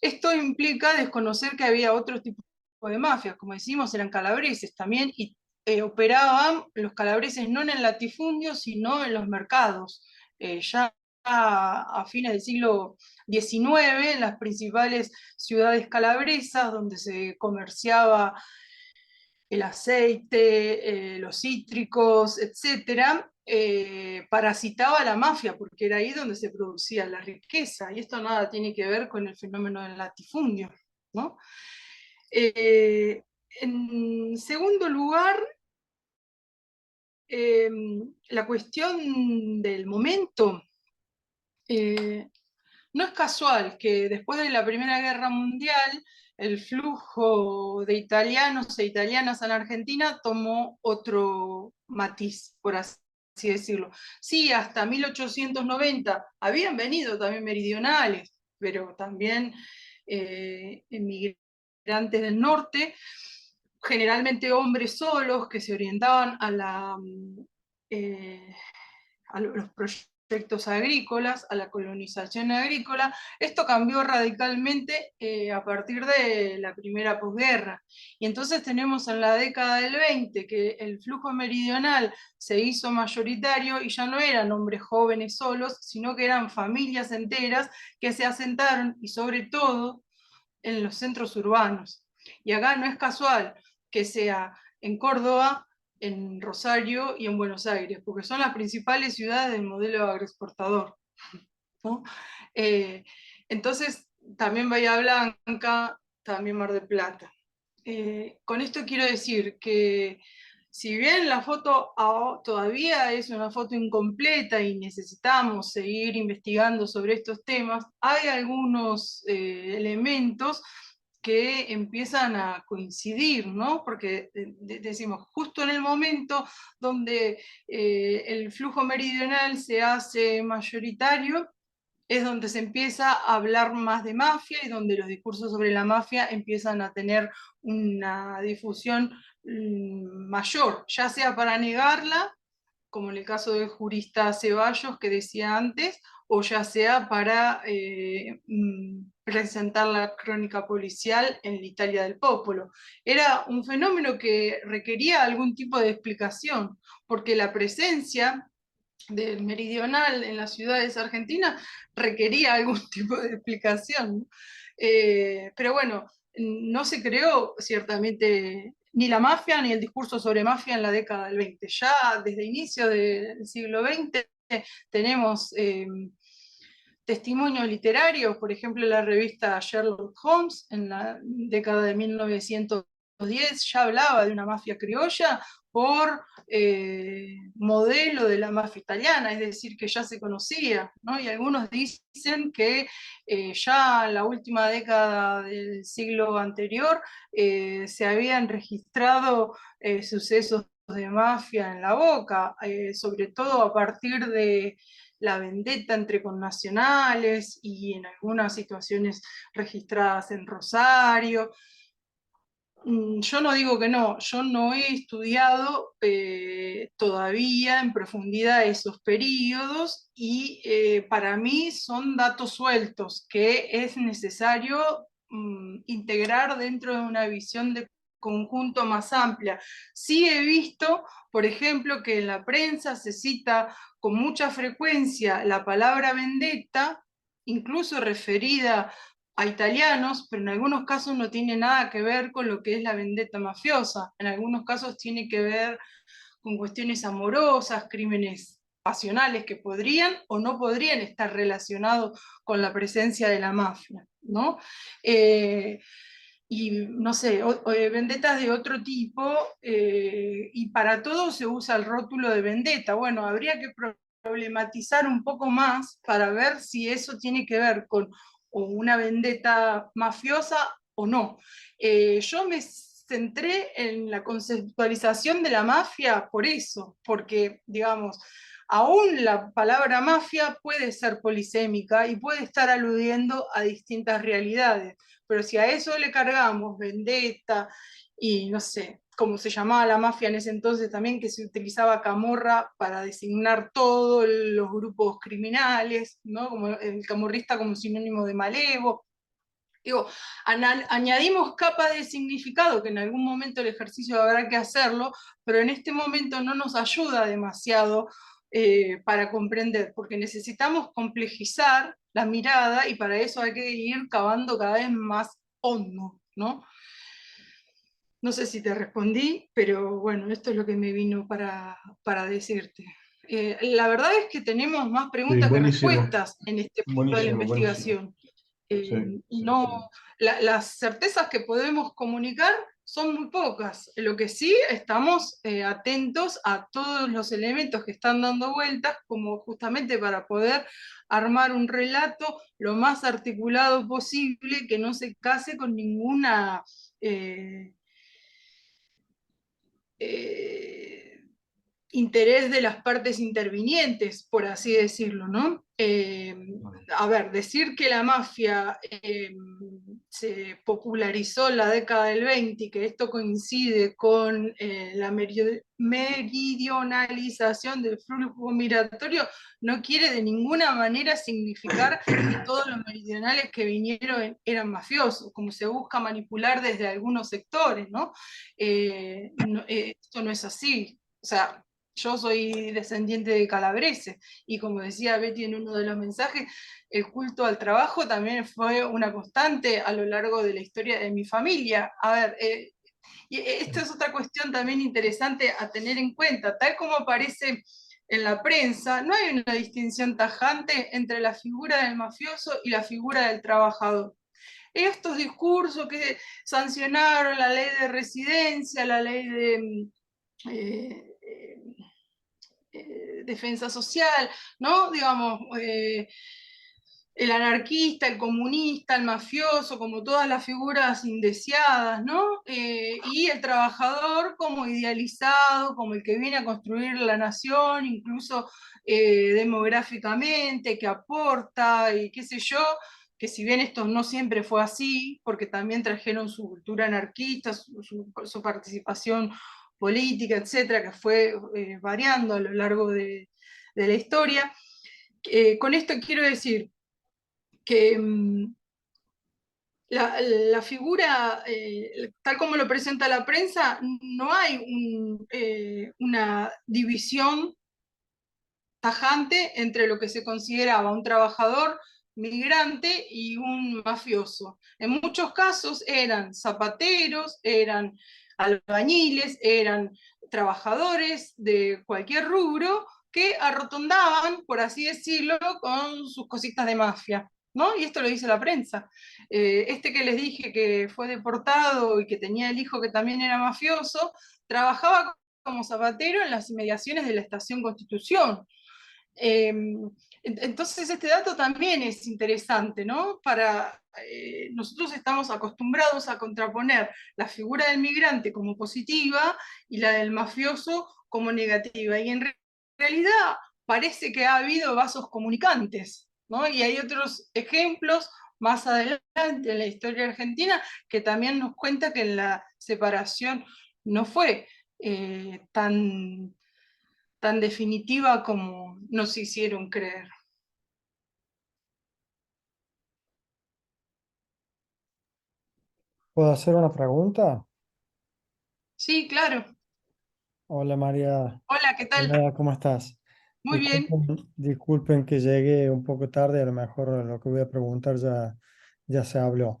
C: Esto implica desconocer que había otro tipo de mafias, como decimos, eran calabreses también, y operaban los calabreses no en el latifundio, sino en los mercados. Ya a fines del siglo XIX, en las principales ciudades calabresas, donde se comerciaba el aceite, los cítricos, etcétera, parasitaba la mafia, porque era ahí donde se producía la riqueza, y esto nada tiene que ver con el fenómeno del latifundio, ¿no? En segundo lugar, la cuestión del momento. No es casual que después de la Primera Guerra Mundial el flujo de italianos e italianas en Argentina tomó otro matiz, por así decirlo. Sí, hasta 1890 habían venido también meridionales, pero también emigrantes del norte, generalmente hombres solos que se orientaban a los proyectos agrícolas, a la colonización agrícola. Esto cambió radicalmente a partir de la primera posguerra. Y entonces tenemos en la década del 20 que el flujo meridional se hizo mayoritario y ya no eran hombres jóvenes solos, sino que eran familias enteras que se asentaron, y sobre todo en los centros urbanos. Y acá no es casual que sea en Córdoba, en Rosario y en Buenos Aires, porque son las principales ciudades del modelo agroexportador, ¿no? Entonces, también Bahía Blanca, también Mar del Plata. Con esto quiero decir que si bien la foto todavía es una foto incompleta y necesitamos seguir investigando sobre estos temas, hay algunos elementos que empiezan a coincidir, ¿no? Porque decimos, justo en el momento donde el flujo meridional se hace mayoritario, es donde se empieza a hablar más de mafia y donde los discursos sobre la mafia empiezan a tener una difusión mayor, ya sea para negarla, como en el caso del jurista Ceballos que decía antes, o ya sea para presentar la crónica policial en la Italia del Popolo. Era un fenómeno que requería algún tipo de explicación, porque la presencia del meridional en las ciudades argentinas requería algún tipo de explicación, ¿no? Pero bueno, no se creó ciertamente ni la mafia ni el discurso sobre mafia en la década del 20. Ya desde inicio del siglo XX tenemos testimonios literarios, por ejemplo la revista Sherlock Holmes en la década de 1910 ya hablaba de una mafia criolla por modelo de la mafia italiana, es decir, que ya se conocía, ¿no? Y algunos dicen que ya en la última década del siglo anterior se habían registrado sucesos de mafia en la Boca, sobre todo a partir de la vendetta entre connacionales y en algunas situaciones registradas en Rosario. Yo no digo que no, yo no he estudiado todavía en profundidad esos periodos y para mí son datos sueltos que es necesario integrar dentro de una visión de conjunto más amplia. Sí he visto, por ejemplo, que en la prensa se cita con mucha frecuencia la palabra vendetta, incluso referida a italianos, pero en algunos casos no tiene nada que ver con lo que es la vendetta mafiosa. En algunos casos tiene que ver con cuestiones amorosas, crímenes pasionales que podrían o no podrían estar relacionados con la presencia de la mafia, ¿no? Y no sé, vendetas de otro tipo, y para todo se usa el rótulo de vendetta. Bueno, habría que problematizar un poco más para ver si eso tiene que ver con una vendetta mafiosa o no. Yo me centré en la conceptualización de la mafia por eso, porque, digamos, aún la palabra mafia puede ser polisémica y puede estar aludiendo a distintas realidades, pero si a eso le cargamos vendetta y no sé, como se llamaba la mafia en ese entonces también, que se utilizaba camorra para designar todos los grupos criminales, ¿no? Como el camorrista como sinónimo de malevo. Digo, añadimos capas de significado que en algún momento el ejercicio habrá que hacerlo, pero en este momento no nos ayuda demasiado para comprender, porque necesitamos complejizar la mirada y para eso hay que ir cavando cada vez más hondo, ¿no? No sé si te respondí, pero bueno, esto es lo que me vino para decirte. La verdad es que tenemos más
A: Sí,
C: preguntas que
A: buenísimo,
C: respuestas en este punto de la
A: buenísimo, buenísimo.
C: investigación.
A: Sí, sí,
C: No,
A: sí.
C: las certezas que podemos comunicar son muy pocas. Lo que sí estamos atentos a todos los elementos que están dando vueltas, como justamente para poder armar un relato lo más articulado posible, que no se case con ninguna eh, interés de las partes intervinientes, por así decirlo, ¿no? A ver, decir que la mafia se popularizó en la década del 20 y que esto coincide con la meridionalización del flujo migratorio, no quiere de ninguna manera significar que todos los meridionales que vinieron eran mafiosos, como se busca manipular desde algunos sectores, ¿no? Esto no es así. O sea, yo soy descendiente de calabreses y como decía Betty en uno de los mensajes, el culto al trabajo también fue una constante a lo largo de la historia de mi familia. A ver, y esto es otra cuestión también interesante a tener en cuenta. Tal como aparece en la prensa, no hay una distinción tajante entre la figura del mafioso y la figura del trabajador. Estos discursos que sancionaron la ley de residencia, la ley de eh, defensa social, ¿no? Digamos, el anarquista, el comunista, el mafioso, como todas las figuras indeseadas, ¿no? Y el trabajador como idealizado, como el que viene a construir la nación, incluso demográficamente, que aporta y qué sé yo, que si bien esto no siempre fue así, porque también trajeron su cultura anarquista, su participación política, etcétera, que fue variando a lo largo de la historia. Con esto quiero decir que la figura, tal como lo presenta la prensa, no hay una división tajante entre lo que se consideraba un trabajador migrante y un mafioso. En muchos casos eran zapateros, eran albañiles, eran trabajadores de cualquier rubro que arrotondaban, por así decirlo, con sus cositas de mafia, ¿no? Y esto lo dice la prensa. Este que les dije que fue deportado y que tenía el hijo que también era mafioso, trabajaba como zapatero en las inmediaciones de la Estación Constitución. Entonces este dato también es interesante, ¿no? Nosotros estamos acostumbrados a contraponer la figura del migrante como positiva y la del mafioso como negativa. Y en realidad parece que ha habido vasos comunicantes, ¿no? Y hay otros ejemplos más adelante en la historia argentina que también nos cuenta que la separación no fue tan definitiva como nos hicieron creer.
D: ¿Puedo hacer una pregunta?
C: Sí, claro.
D: Hola María,
C: Hola, ¿qué tal?
D: hola, ¿cómo estás?
C: Muy bien.
D: Disculpen que llegue un poco tarde, a lo mejor lo que voy a preguntar ya se habló.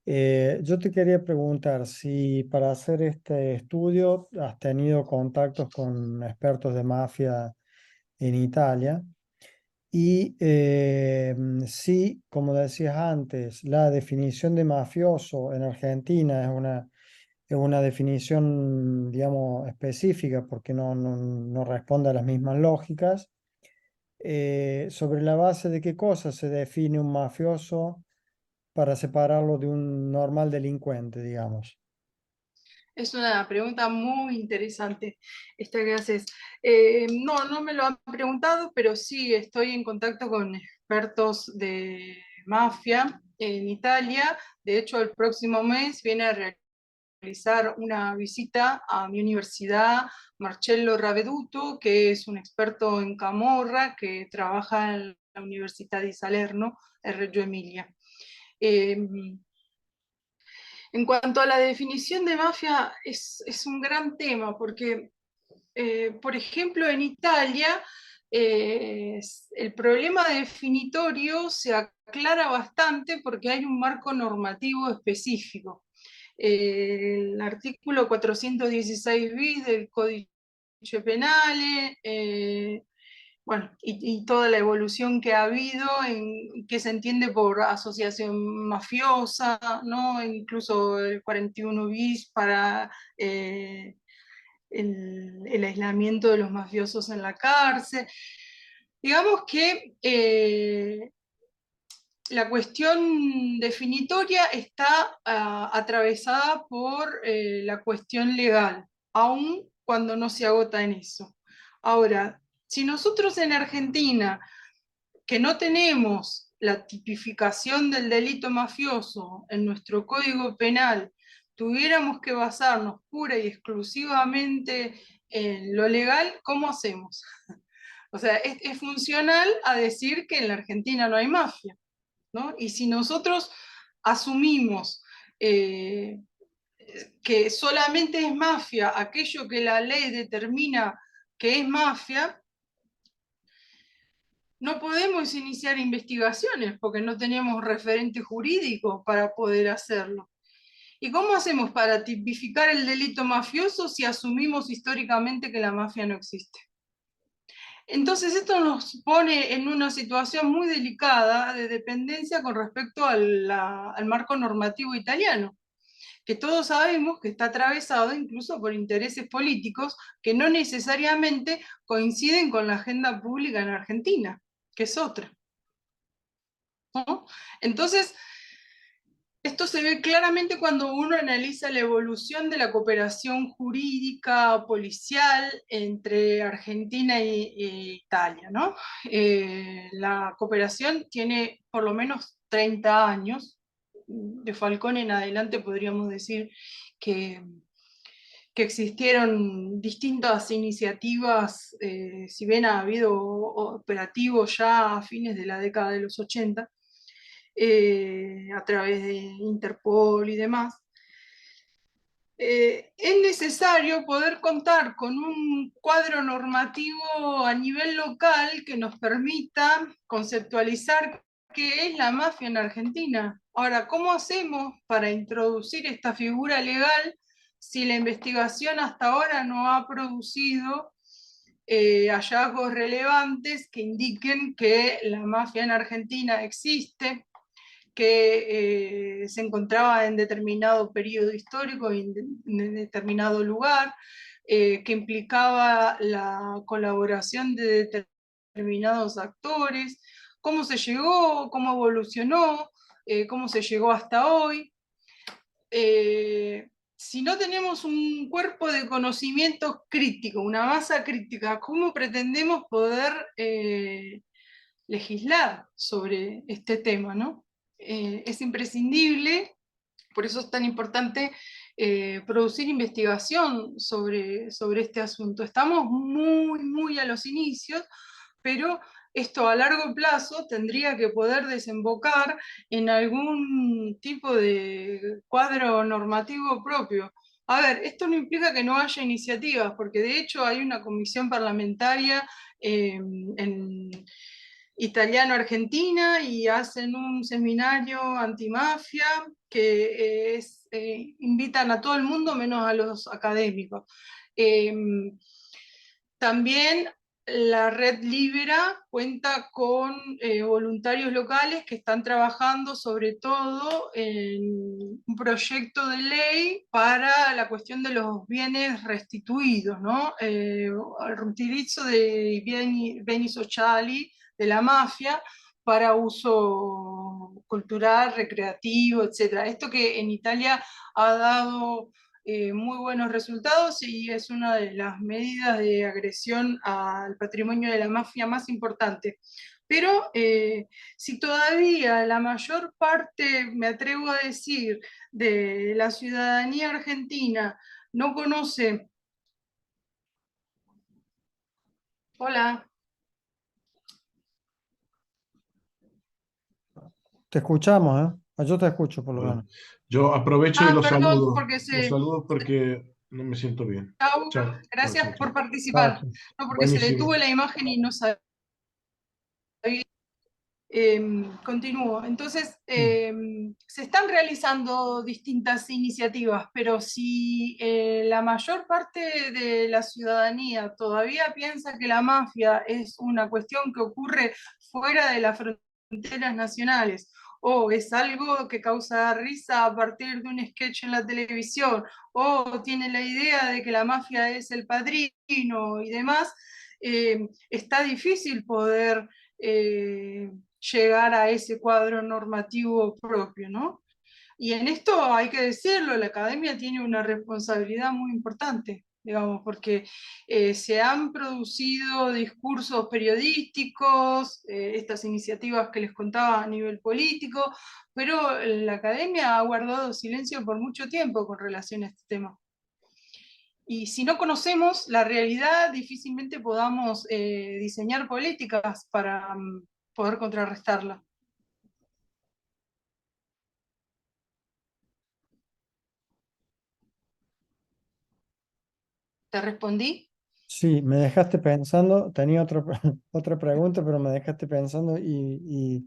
D: Yo te quería preguntar si para hacer este estudio has tenido contactos con expertos de mafia en Italia y si, como decías antes, la definición de mafioso en Argentina es una definición, digamos, específica porque no responde a las mismas lógicas. ¿Sobre la base de qué cosa se define un mafioso para separarlo de un normal delincuente, digamos?
C: Es una pregunta muy interesante esta que haces. No me lo han preguntado, pero sí estoy en contacto con expertos de mafia en Italia. De hecho, el próximo mes viene a realizar una visita a mi universidad Marcello Raveduto, que es un experto en camorra que trabaja en la Universidad de Salerno, en Reggio Emilia. En cuanto a la definición de mafia, es un gran tema, porque, por ejemplo, en Italia, el problema definitorio se aclara bastante porque hay un marco normativo específico. El artículo 416 bis del Códice Penale bueno, y toda la evolución que ha habido, que se entiende por asociación mafiosa, ¿no? Incluso el 41 bis para el aislamiento de los mafiosos en la cárcel. Digamos que la cuestión definitoria está atravesada por la cuestión legal, aun cuando no se agota en eso. Ahora, si nosotros en Argentina, que no tenemos la tipificación del delito mafioso en nuestro Código Penal, tuviéramos que basarnos pura y exclusivamente en lo legal, ¿cómo hacemos? O sea, es funcional a decir que en la Argentina no hay mafia, ¿no? Y si nosotros asumimos que solamente es mafia aquello que la ley determina que es mafia, no podemos iniciar investigaciones porque no tenemos referente jurídico para poder hacerlo. ¿Y cómo hacemos para tipificar el delito mafioso si asumimos históricamente que la mafia no existe? Entonces esto nos pone en una situación muy delicada de dependencia con respecto al marco normativo italiano, que todos sabemos que está atravesado incluso por intereses políticos que no necesariamente coinciden con la agenda pública en Argentina, que es otra, ¿no? Entonces, esto se ve claramente cuando uno analiza la evolución de la cooperación jurídica policial entre Argentina e Italia, ¿no? La cooperación tiene por lo menos 30 años. De Falcón en adelante podríamos decir que existieron distintas iniciativas, si bien ha habido operativos ya a fines de la década de los 80, a través de Interpol y demás, es necesario poder contar con un cuadro normativo a nivel local que nos permita conceptualizar qué es la mafia en Argentina. Ahora, ¿cómo hacemos para introducir esta figura legal si la investigación hasta ahora no ha producido hallazgos relevantes que indiquen que la mafia en Argentina existe, que se encontraba en determinado periodo histórico y en determinado lugar, que implicaba la colaboración de determinados actores, cómo se llegó, cómo evolucionó, cómo se llegó hasta hoy? Si no tenemos un cuerpo de conocimientos crítico, una masa crítica, ¿cómo pretendemos poder legislar sobre este tema, ¿no? Es imprescindible, por eso es tan importante producir investigación sobre este asunto. Estamos muy a los inicios, pero esto a largo plazo tendría que poder desembocar en algún tipo de cuadro normativo propio. A ver, esto no implica que no haya iniciativas, porque de hecho hay una comisión parlamentaria en italiano-argentina y hacen un seminario antimafia que invitan a todo el mundo menos a los académicos. También la Red Libera cuenta con voluntarios locales que están trabajando sobre todo en un proyecto de ley para la cuestión de los bienes restituidos, ¿no? El utilizzo de beni sociali de la mafia para uso cultural, recreativo, etc. Esto que en Italia ha dado muy buenos resultados y es una de las medidas de agresión al patrimonio de la mafia más importante. Pero si todavía la mayor parte, me atrevo a decir, de la ciudadanía argentina no conoce... Hola.
D: Te escuchamos, ¿eh? Yo te escucho por lo
A: Bueno,
D: menos.
A: yo aprovecho y
C: Ah, perdón, porque
A: los saludo porque no me siento bien.
C: Chau,
A: Chao, chao, chao,
C: gracias
A: chao.
C: por
D: Chao,
C: participar.
D: chao.
C: No, porque se
A: Buenísimo.
C: detuvo la imagen y no sabía. Continúo. Entonces, se están realizando distintas iniciativas, pero si la mayor parte de la ciudadanía todavía piensa que la mafia es una cuestión que ocurre fuera de las fronteras nacionales, o es algo que causa risa a partir de un sketch en la televisión, o tiene la idea de que la mafia es el padrino y demás, está difícil poder llegar a ese cuadro normativo propio, ¿no? Y en esto hay que decirlo, la academia tiene una responsabilidad muy importante, digamos, porque se han producido discursos periodísticos, estas iniciativas que les contaba a nivel político, pero la academia ha guardado silencio por mucho tiempo con relación a este tema. Y si no conocemos la realidad, difícilmente podamos diseñar políticas para poder contrarrestarla. ¿Te respondí?
D: Sí, me dejaste pensando, tenía otra, otra pregunta, pero me dejaste pensando y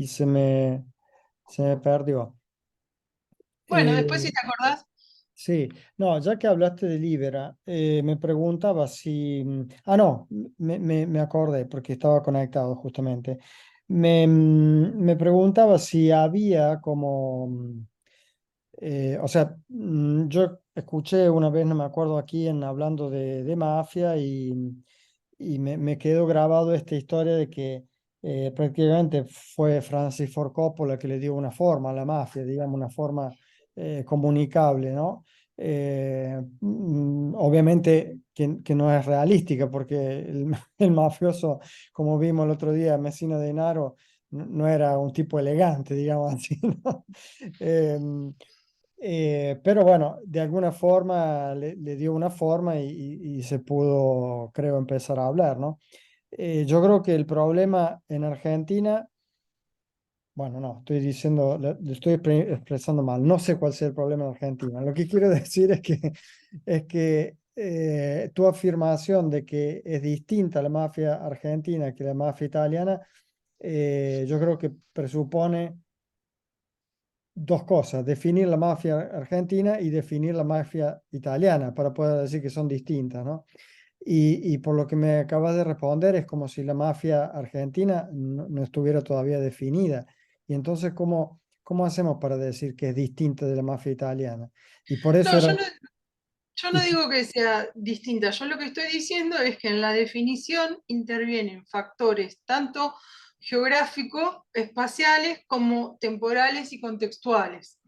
D: se me perdió.
C: Bueno,
D: Eh,
C: después si te acordás.
D: sí, no, ya que hablaste de Libera, me preguntaba si... Ah, no, me acordé porque estaba conectado justamente. Me preguntaba si había como... o sea, yo escuché una vez, no me acuerdo a quién, hablando de mafia y me quedó grabado esta historia de que prácticamente fue Francis Ford Coppola que le dio una forma a la mafia, digamos, una forma comunicable, ¿no? Obviamente que no es realística porque el mafioso, como vimos el otro día, Messina Denaro, no era un tipo elegante, digamos así, ¿no? Em, pero bueno, de alguna forma le dio una forma y se pudo, creo, empezar a hablar, ¿no? Yo creo que el problema en Argentina, bueno, no, estoy diciendo, lo estoy expresando mal, no sé cuál sea el problema en Argentina. Lo que quiero decir es que tu afirmación de que es distinta la mafia argentina que la mafia italiana, yo creo que presupone dos cosas, definir la mafia argentina y definir la mafia italiana para poder decir que son distintas, ¿no? Y por lo que me acabas de responder es como si la mafia argentina no estuviera todavía definida. Y entonces, ¿cómo hacemos para decir que es distinta de la mafia italiana? Y por eso
C: No,
D: era...
C: yo no digo que sea distinta, yo lo que estoy diciendo es que en la definición intervienen factores tanto geográficos, espaciales, como temporales y contextuales,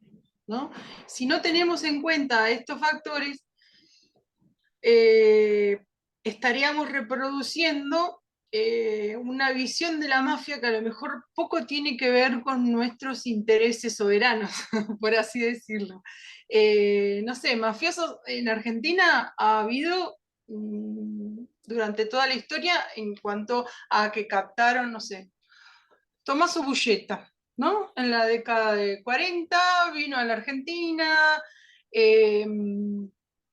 C: ¿no? Si no tenemos en cuenta estos factores, eh, estaríamos reproduciendo una visión de la mafia que a lo mejor poco tiene que ver con nuestros intereses soberanos, por así decirlo. No sé, mafiosos en Argentina ha habido durante toda la historia en cuanto a que captaron, no sé, Tommaso Bulletta, ¿no? En la década de 40 vino a la Argentina, eh,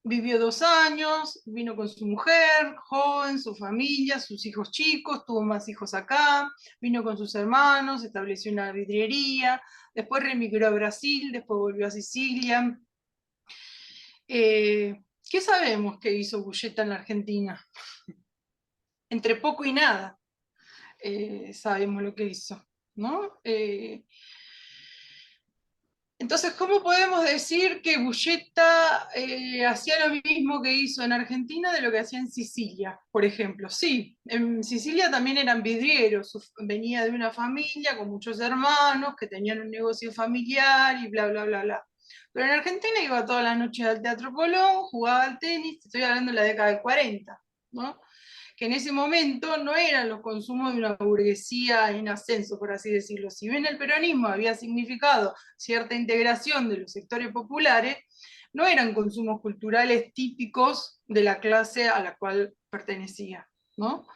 C: vivió 2 años, vino con su mujer, joven, su familia, sus hijos chicos, tuvo más hijos acá, vino con sus hermanos, estableció una vidriería, después remigró a Brasil, después volvió a Sicilia. ¿Qué sabemos que hizo Bulletta en la Argentina? Entre poco y nada sabemos lo que hizo, ¿no? Entonces, ¿cómo podemos decir que Bulletta hacía lo mismo que hizo en Argentina de lo que hacía en Sicilia, por ejemplo? Sí, en Sicilia también eran vidrieros, venía de una familia con muchos hermanos que tenían un negocio familiar y bla, bla, bla, bla. Pero en Argentina iba todas las noches al Teatro Colón, jugaba al tenis, estoy hablando de la década del 40, ¿no? Que en ese momento no eran los consumos de una burguesía en ascenso, por así decirlo. Si bien el peronismo había significado cierta integración de los sectores populares, no eran consumos culturales típicos de la clase a la cual pertenecía, ¿no?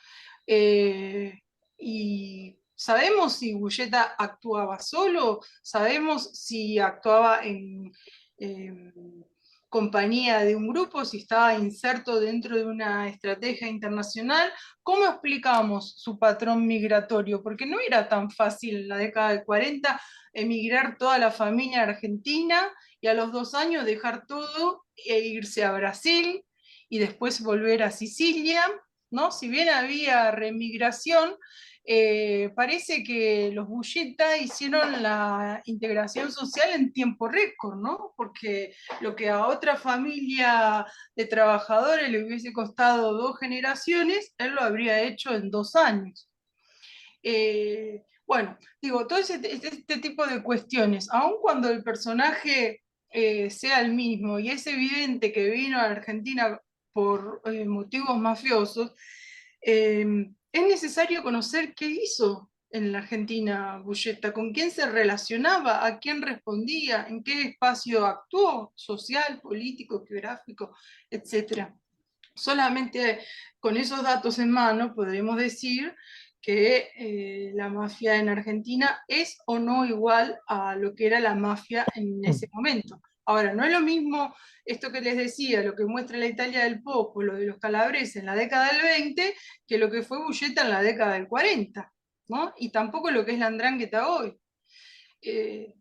C: Y sabemos si Bulletta actuaba solo, sabemos si actuaba compañía de un grupo, si estaba inserto dentro de una estrategia internacional. ¿Cómo explicamos su patrón migratorio? Porque no era tan fácil en la década del 40 emigrar toda la familia a Argentina y a los 2 años dejar todo e irse a Brasil y después volver a Sicilia, ¿no? Si bien había remigración, parece que los Bulleta hicieron la integración social en tiempo récord, ¿no? Porque lo que a otra familia de trabajadores le hubiese costado 2 generaciones, él lo habría hecho en 2 años. Bueno, digo, todo este tipo de cuestiones, aun cuando el personaje sea el mismo y es evidente que vino a Argentina por motivos mafiosos, es necesario conocer qué hizo en la Argentina Bulleta, con quién se relacionaba, a quién respondía, en qué espacio actuó, social, político, geográfico, etc. Solamente con esos datos en mano podremos decir que la mafia en Argentina es o no igual a lo que era la mafia en ese momento. Ahora, no es lo mismo esto que les decía, lo que muestra la Italia del Popo, lo de los calabreses en la década del 20, que lo que fue Bulleta en la década del 40, ¿no? Y tampoco lo que es la Ndrangheta hoy.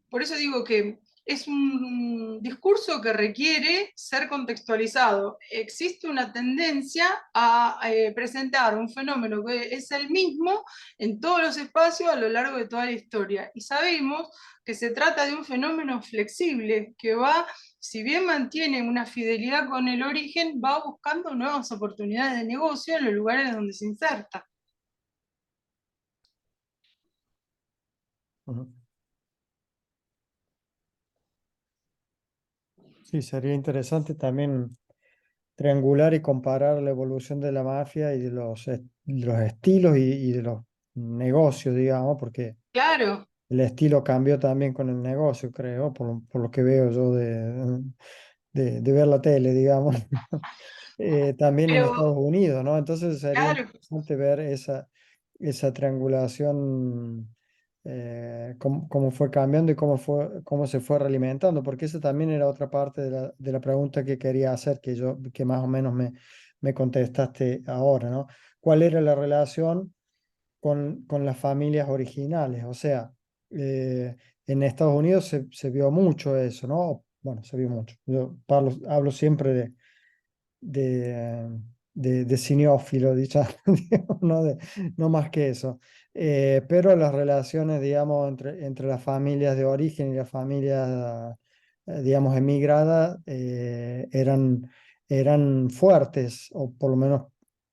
C: Por eso digo que es un discurso que requiere ser contextualizado. Existe una tendencia a presentar un fenómeno que es el mismo en todos los espacios a lo largo de toda la historia. Y sabemos que se trata de un fenómeno flexible que va, si bien mantiene una fidelidad con el origen, va buscando nuevas oportunidades de negocio en los lugares donde se inserta.
D: Ujú. Sí, sería interesante también triangular y comparar la evolución de la mafia y de los estilos y de los negocios, digamos, porque
C: Claro,
D: el estilo cambió también con el negocio, creo, por lo que veo yo de ver la tele, digamos. También en Estados
C: pero
D: Unidos, ¿no? Entonces sería
C: claro,
D: interesante ver esa triangulación, cómo fue cambiando y cómo se fue realimentando, porque esa también era otra parte de la pregunta que quería hacer, que más o menos me contestaste ahora, ¿no? ¿Cuál era la relación con las familias originales? O sea, en Estados Unidos se vio mucho eso, ¿no? Bueno, se vio mucho. Yo hablo siempre de, de cineófilo, dicha, digamos, no más que eso. Pero las relaciones, digamos, entre las familias de origen y las familias, digamos, emigradas, eran fuertes, o por lo menos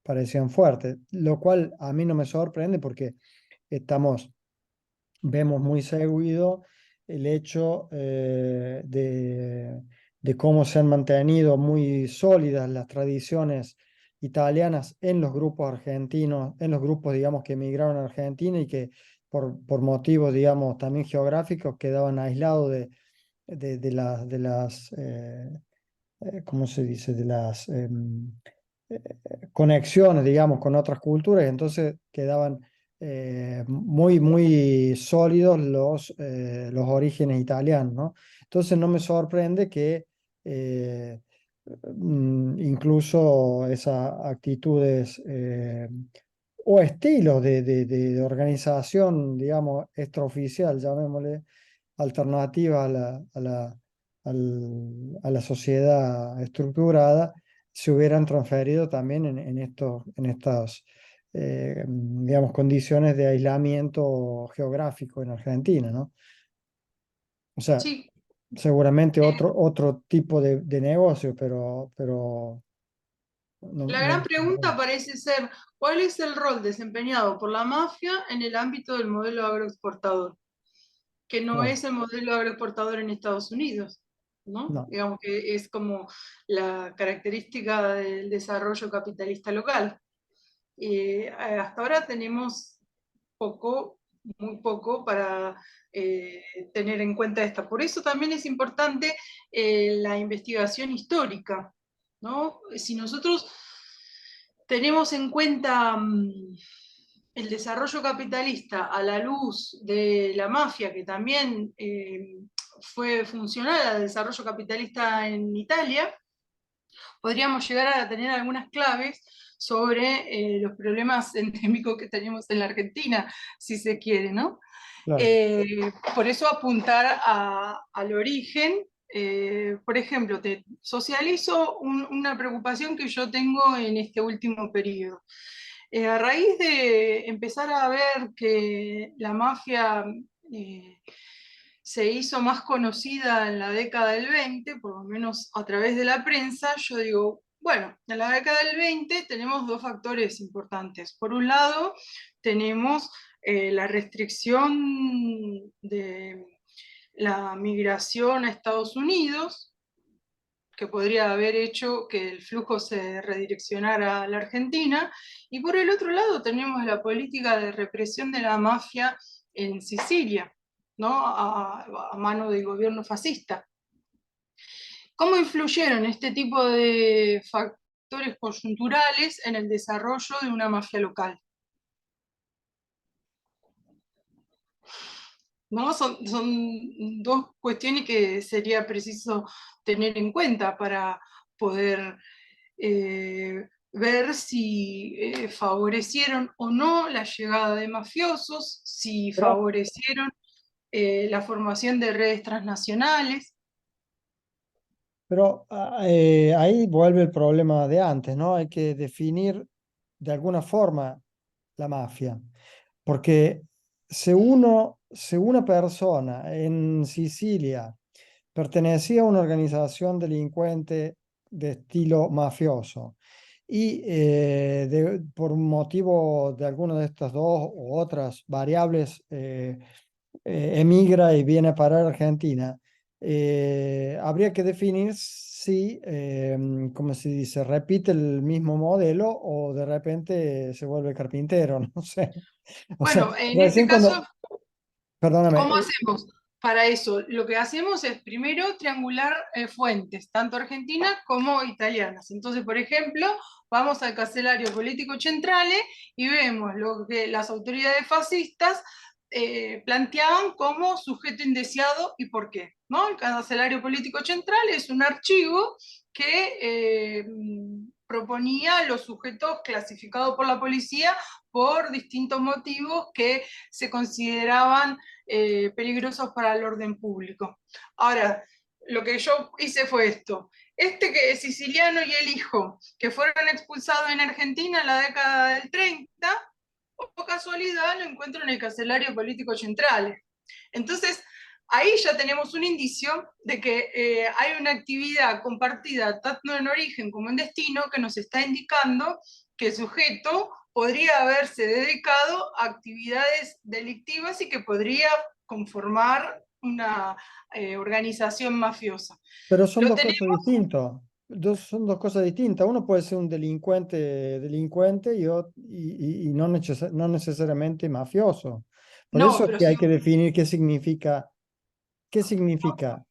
D: parecían fuertes, lo cual a mí no me sorprende porque estamos vemos muy seguido el hecho de cómo se han mantenido muy sólidas las tradiciones italianas en los grupos argentinos, en los grupos, digamos, que emigraron a Argentina y que por motivos, digamos, también geográficos quedaban aislados de las ¿cómo se dice? De las eh, conexiones, digamos, con otras culturas, entonces quedaban muy sólidos los orígenes italianos, ¿no? Entonces no me sorprende que eh, incluso esas actitudes o estilos de organización, digamos, extraoficial, llamémosle, alternativa a la sociedad estructurada, se hubieran transferido también en estas, digamos, condiciones de aislamiento geográfico en Argentina, ¿no? O sea,
C: sí.
D: seguramente otro tipo de negocio, pero no,
C: La
D: no
C: gran
D: me
C: pregunta
D: sorprende.
C: parece ser, ¿cuál es el rol desempeñado por la mafia en el ámbito del modelo agroexportador? Que no
D: Claro,
C: es el modelo agroexportador en Estados Unidos, ¿no?
D: no.
C: Digamos que es como la característica del desarrollo capitalista local. Hasta ahora tenemos poco, muy poco para tener en cuenta esta. Por eso también es importante la investigación histórica, ¿no? Si nosotros tenemos en cuenta el desarrollo capitalista a la luz de la mafia, que también fue funcional al desarrollo capitalista en Italia, podríamos llegar a tener algunas claves sobre los problemas endémicos que tenemos en la Argentina, si se quiere, ¿no?
D: Claro.
C: Por eso apuntar al origen. Por ejemplo, te socializo una preocupación que yo tengo en este último periodo. A raíz de empezar a ver que la mafia se hizo más conocida en la década del 20, por lo menos a través de la prensa, yo digo, bueno, en la década del 20 tenemos dos factores importantes. Por un lado, tenemos la restricción de la migración a Estados Unidos, que podría haber hecho que el flujo se redireccionara a la Argentina, y por el otro lado tenemos la política de represión de la mafia en Sicilia, ¿no? a mano del gobierno fascista. ¿Cómo influyeron este tipo de factores coyunturales en el desarrollo de una mafia local? ¿No? Son dos cuestiones que sería preciso tener en cuenta para poder ver si favorecieron o no la llegada de mafiosos, si
D: Pero,
C: favorecieron la formación de redes transnacionales.
D: ahí vuelve el problema de antes, ¿no? Hay que definir de alguna forma la mafia, porque si una persona en Sicilia pertenecía a una organización delincuente de estilo mafioso y por un motivo de alguna de estas dos u otras variables emigra y viene a parar a Argentina, habría que definir si, como se dice, repite el mismo modelo o de repente se vuelve carpintero, no sé. O sea,
C: Bueno, en este
D: recién
C: caso,
D: cuando, perdóname,
C: ¿cómo hacemos para eso? Lo que hacemos es primero triangular fuentes, tanto argentinas como italianas. Entonces, por ejemplo, vamos al Carcelario Político Centrale y vemos lo que las autoridades fascistas planteaban como sujeto indeseado y por qué, ¿no? El Carcelario Político Centrale es un archivo que proponía los sujetos clasificados por la policía por distintos motivos que se consideraban peligrosos para el orden público. Ahora, lo que yo hice fue esto. Este que es siciliano y el hijo, que fueron expulsados en Argentina en la década del 30, o casualidad lo encuentro en el Carcelario Político Central. Entonces, ahí ya tenemos un indicio de que hay una actividad compartida tanto en origen como en destino que nos está indicando que el sujeto podría haberse dedicado a actividades delictivas y que podría conformar una organización mafiosa.
D: pero son
C: Lo
D: dos cosas
C: tenemos,
D: distintas. Son dos cosas distintas. Uno puede ser un delincuente y no, no necesariamente mafioso. Por
C: no,
D: eso es
C: pero
D: que
C: sí.
D: hay que definir qué significa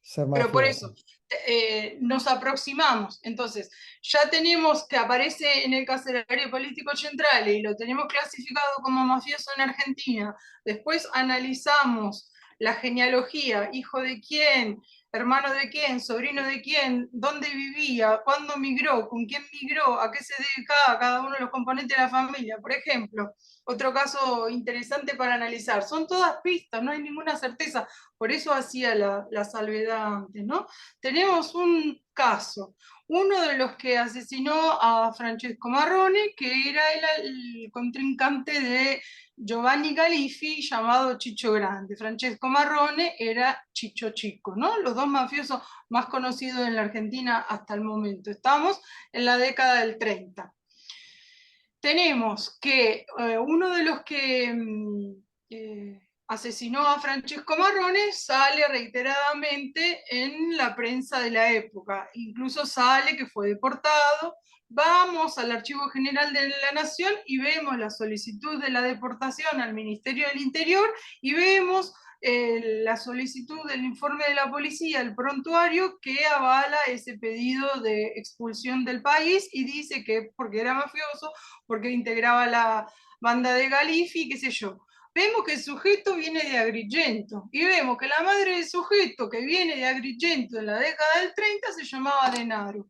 D: ser
C: Pero por
D: mafioso.
C: eso nos aproximamos. Entonces, ya tenemos que aparece en el Carcelario Político Central y lo tenemos clasificado como mafioso en Argentina. Después analizamos la genealogía, hijo de quién, hermano de quién, sobrino de quién, dónde vivía, cuándo migró, con quién migró, a qué se dedicaba cada uno de los componentes de la familia. Por ejemplo, otro caso interesante para analizar. Son todas pistas, no hay ninguna certeza. Por eso hacía la salvedad antes, ¿no? Tenemos un caso, uno de los que asesinó a Francesco Marrone, que era el contrincante de Giovanni Galifi, llamado Chicho Grande. Francesco Marrone era Chicho Chico, ¿no? Los dos mafiosos más conocidos en la Argentina hasta el momento. Estamos en la década del 30. Tenemos que uno de los que asesinó a Francesco Marrone sale reiteradamente en la prensa de la época, incluso sale que fue deportado. Vamos al Archivo General de la Nación y vemos la solicitud de la deportación al Ministerio del Interior y vemos la solicitud del informe de la policía, el prontuario que avala ese pedido de expulsión del país y dice que porque era mafioso, porque integraba la banda de Galifi, qué sé yo. vemos que el sujeto viene de Agrigento, y vemos que la madre del sujeto que viene de Agrigento en la década del 30 se llamaba Denaro,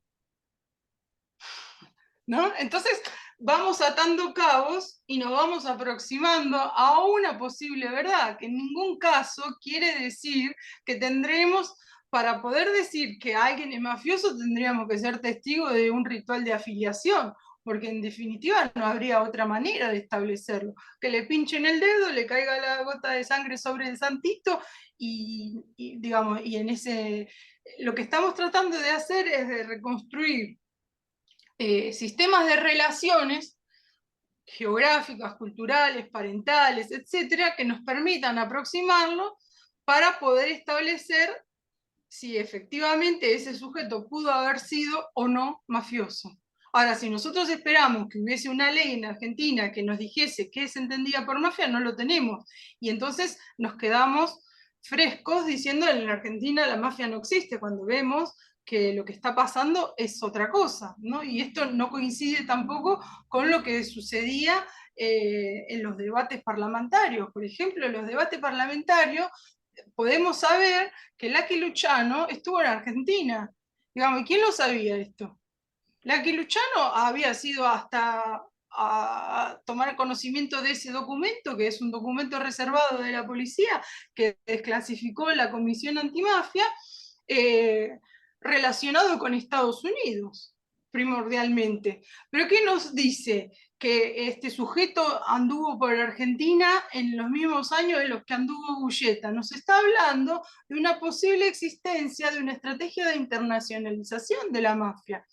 C: ¿no? Entonces vamos atando cabos y nos vamos aproximando a una posible verdad, que en ningún caso quiere decir que tendremos, para poder decir que alguien es mafioso, tendríamos que ser testigos de un ritual de afiliación, porque en definitiva no habría otra manera de establecerlo. Que le pinchen el dedo, le caiga la gota de sangre sobre el santito digamos, y en ese, lo que estamos tratando de hacer es de reconstruir sistemas de relaciones geográficas, culturales, parentales, etcétera, que nos permitan aproximarlo para poder establecer si efectivamente ese sujeto pudo haber sido o no mafioso. Ahora, si nosotros esperamos que hubiese una ley en Argentina que nos dijese qué se entendía por mafia, no lo tenemos. Y entonces nos quedamos frescos diciendo en Argentina la mafia no existe, cuando vemos que lo que está pasando es otra cosa, ¿no? Y esto no coincide tampoco con lo que sucedía en los debates parlamentarios. Por ejemplo, en los debates parlamentarios podemos saber que Lucky Luciano estuvo en Argentina. Digamos, ¿y quién lo sabía esto? Lucky Luciano había sido hasta a tomar conocimiento de ese documento, que es un documento reservado de la policía, que desclasificó la Comisión Antimafia, eh, relacionado con Estados Unidos, primordialmente. Pero ¿qué nos dice? Que este sujeto anduvo por Argentina en los mismos años en los que anduvo Bulleta. Nos está hablando de una posible existencia de una estrategia de internacionalización de la mafia,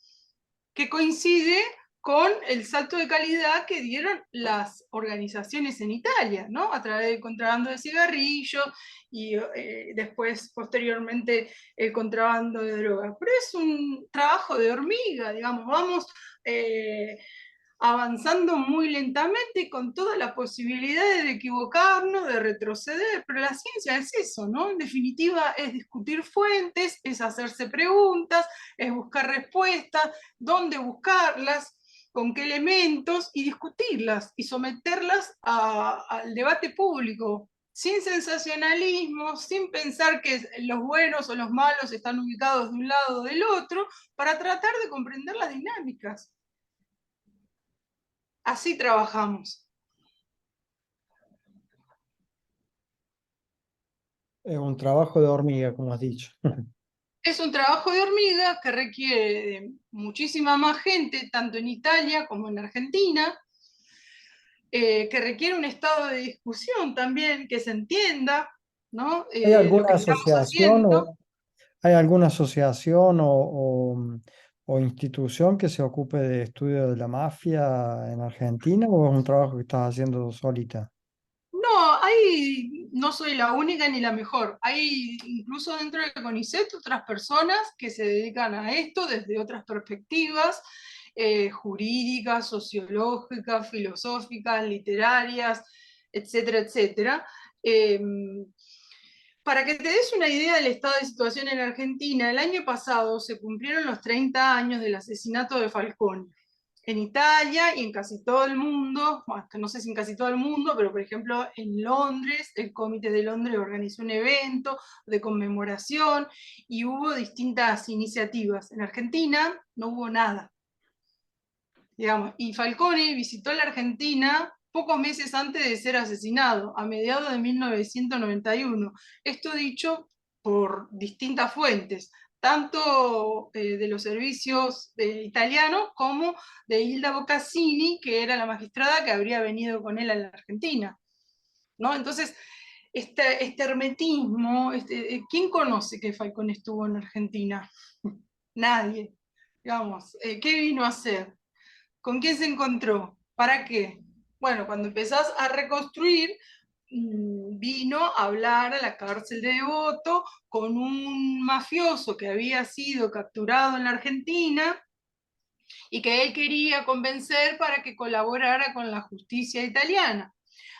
C: que coincide con el salto de calidad que dieron las organizaciones en Italia, ¿no? A través del contrabando de cigarrillos y después, posteriormente, el contrabando de drogas. Pero es un trabajo de hormiga, digamos, vamos avanzando muy lentamente con todas las posibilidades de equivocarnos, de retroceder, pero la ciencia es eso, ¿no? En definitiva es discutir fuentes, es hacerse preguntas, es buscar respuestas, dónde buscarlas, con qué elementos y discutirlas y someterlas al debate público, sin sensacionalismo, sin pensar que los buenos o los malos están ubicados de un lado o del otro, para tratar de comprender las dinámicas. Así trabajamos.
D: Es un trabajo de hormiga, como has dicho.
C: Es un trabajo de hormiga que requiere de muchísima más gente, tanto en Italia como en Argentina, que requiere un estado de discusión también, que se entienda, ¿no?
D: ¿Hay
C: Lo
D: alguna
C: que estamos
D: asociación
C: haciendo.
D: o hay alguna asociación o institución que se ocupe de estudio de la mafia en Argentina o es un trabajo que estás haciendo solita?
C: No, hay, no soy la única ni la mejor. Hay incluso dentro de CONICET otras personas que se dedican a esto desde otras perspectivas, jurídicas, sociológicas, filosóficas, literarias, etcétera, etcétera. Eh, para que te des una idea del estado de situación en Argentina, el año pasado se cumplieron los 30 años del asesinato de Falcone. En Italia y en casi todo el mundo, bueno, no sé si en casi todo el mundo, pero por ejemplo en Londres, el Comité de Londres organizó un evento de conmemoración y hubo distintas iniciativas. En Argentina no hubo nada, digamos, y Falcone visitó la Argentina pocos meses antes de ser asesinado, a mediados de 1991. Esto dicho por distintas fuentes, tanto de los servicios italianos como de Hilda Bocassini, que era la magistrada que habría venido con él a la Argentina, ¿no? Entonces, este hermetismo, ¿quién conoce que Falcone estuvo en Argentina? Nadie. Digamos, ¿qué vino a hacer? ¿Con quién se encontró? ¿Para qué? Bueno, cuando empezás a reconstruir, vino a hablar a la cárcel de Devoto con un mafioso que había sido capturado en la Argentina y que él quería convencer para que colaborara con la justicia italiana.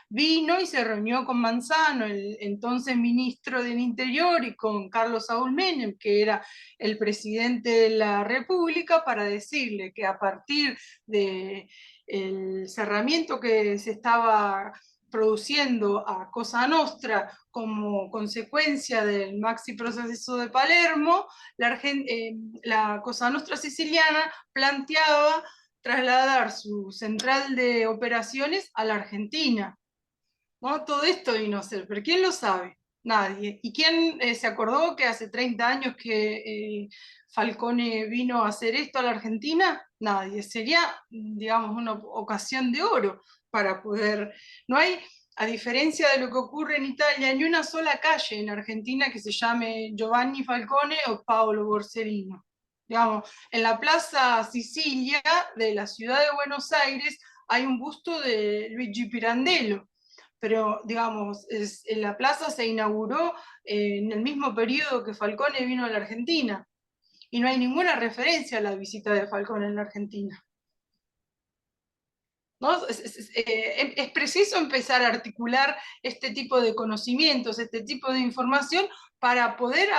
C: Vino y se reunió con Manzano, el entonces ministro del Interior, y con Carlos Saúl Menem, que era el presidente de la República, para decirle que a partir del cerramiento que se estaba produciendo a Cosa Nostra como consecuencia del Maxi Proceso de Palermo, la Cosa Nostra siciliana planteaba trasladar su central de operaciones a la Argentina, ¿no? Todo esto vino a ser, pero ¿quién lo sabe? Nadie. ¿Y quién se acordó que hace 30 años que Falcone vino a hacer esto a la Argentina? Nadie. Sería, digamos, una ocasión de oro para poder... No hay, a diferencia de lo que ocurre en Italia, ni una sola calle en Argentina que se llame Giovanni Falcone o Paolo Borsellino. Digamos, en la Plaza Sicilia de la ciudad de Buenos Aires hay un busto de Luigi Pirandello, pero digamos, la plaza se inauguró en el mismo periodo que Falcone vino a la Argentina, y no hay ninguna referencia a la visita de Falcone en la Argentina. ¿No? Es preciso empezar a articular este tipo de conocimientos, este tipo de información, para poder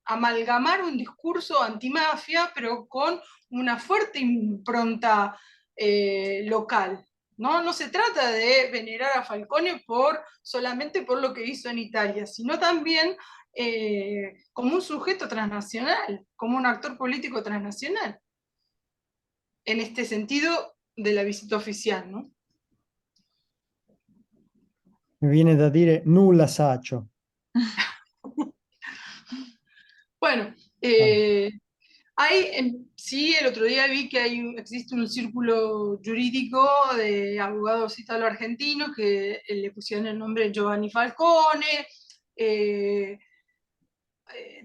C: amalgamar un discurso antimafia, pero con una fuerte impronta local. ¿No? No se trata de venerar a Falcone solamente por lo que hizo en Italia, sino también como un sujeto transnacional, como un actor político transnacional. En este sentido de la visita oficial, ¿no?
D: Mi viene da dire nulla saccio.
C: Bueno, sí, el otro día vi que existe un círculo jurídico de abogados italo-argentinos que le pusieron el nombre Giovanni Falcone.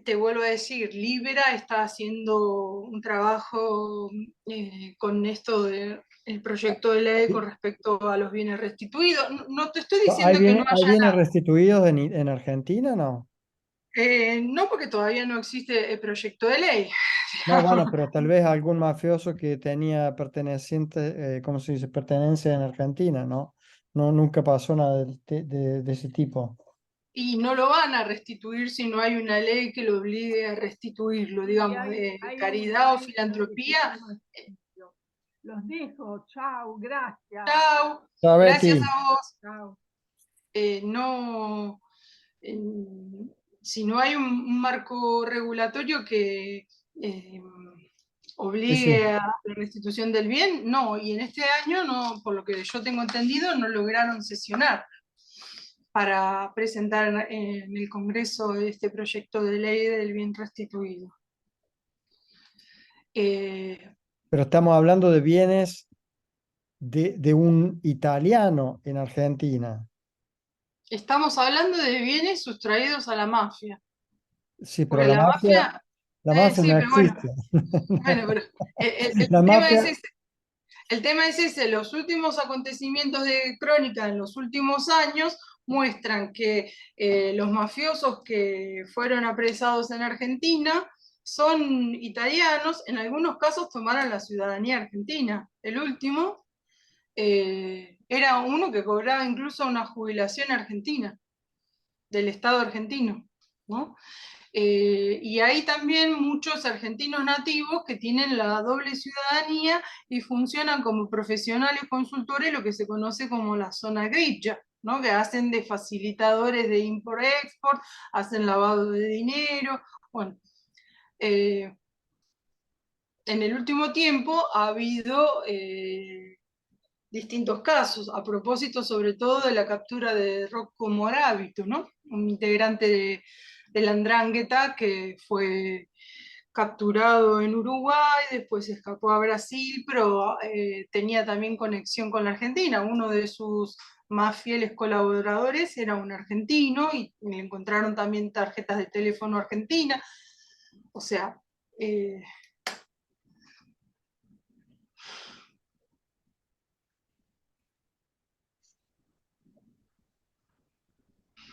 C: Te vuelvo a decir, Libera está haciendo un trabajo con esto del proyecto de ley con respecto a los bienes restituidos. No, no te estoy diciendo que no
D: Hay
C: haya
D: bienes
C: nada.
D: restituidos en Argentina, no?
C: No, porque todavía no existe el proyecto de ley.
D: No, bueno, pero tal vez algún mafioso que tenía perteneciente, ¿cómo se dice? Pertenencia en Argentina, ¿no? No, nunca pasó nada de ese tipo.
C: Y no lo van a restituir si no hay una ley que lo obligue a restituirlo, digamos, de caridad o filantropía.
E: Los dejo, chao, gracias.
C: Chao,
D: Chao,
C: gracias
D: Betty.
C: a vos.
E: Chao.
C: No, si no hay un marco regulatorio que
D: Sí, sí.
C: obligue a la restitución del bien, no, y en este año, no, por lo que yo tengo entendido, no lograron sesionar para presentar en el Congreso este proyecto de ley del bien restituido.
D: Pero estamos hablando de bienes de un italiano en Argentina.
C: Estamos hablando de bienes sustraídos a la mafia,
D: Sí, pero
C: porque la mafia,
D: la mafia
C: sí,
D: no
C: pero bueno,
D: existe.
C: pero el
D: La
C: tema es
D: mafia,
C: ese. El tema es ese, los últimos acontecimientos de crónica en los últimos años muestran que los mafiosos que fueron apresados en Argentina son italianos, en algunos casos tomaron la ciudadanía argentina. El último era uno que cobraba incluso una jubilación argentina, del Estado argentino, ¿no? Y hay también muchos argentinos nativos que tienen la doble ciudadanía y funcionan como profesionales consultores, lo que se conoce como la zona grigia, ¿no? Que hacen de facilitadores de import-export, hacen lavado de dinero. Bueno, en el último tiempo ha habido distintos casos, a propósito sobre todo de la captura de Rocco Moravito, ¿no? Un integrante de la 'Ndrangheta que fue capturado en Uruguay, después escapó a Brasil, pero tenía también conexión con la Argentina. Uno de sus más fieles colaboradores era un argentino y le encontraron también tarjetas de teléfono argentina. O sea,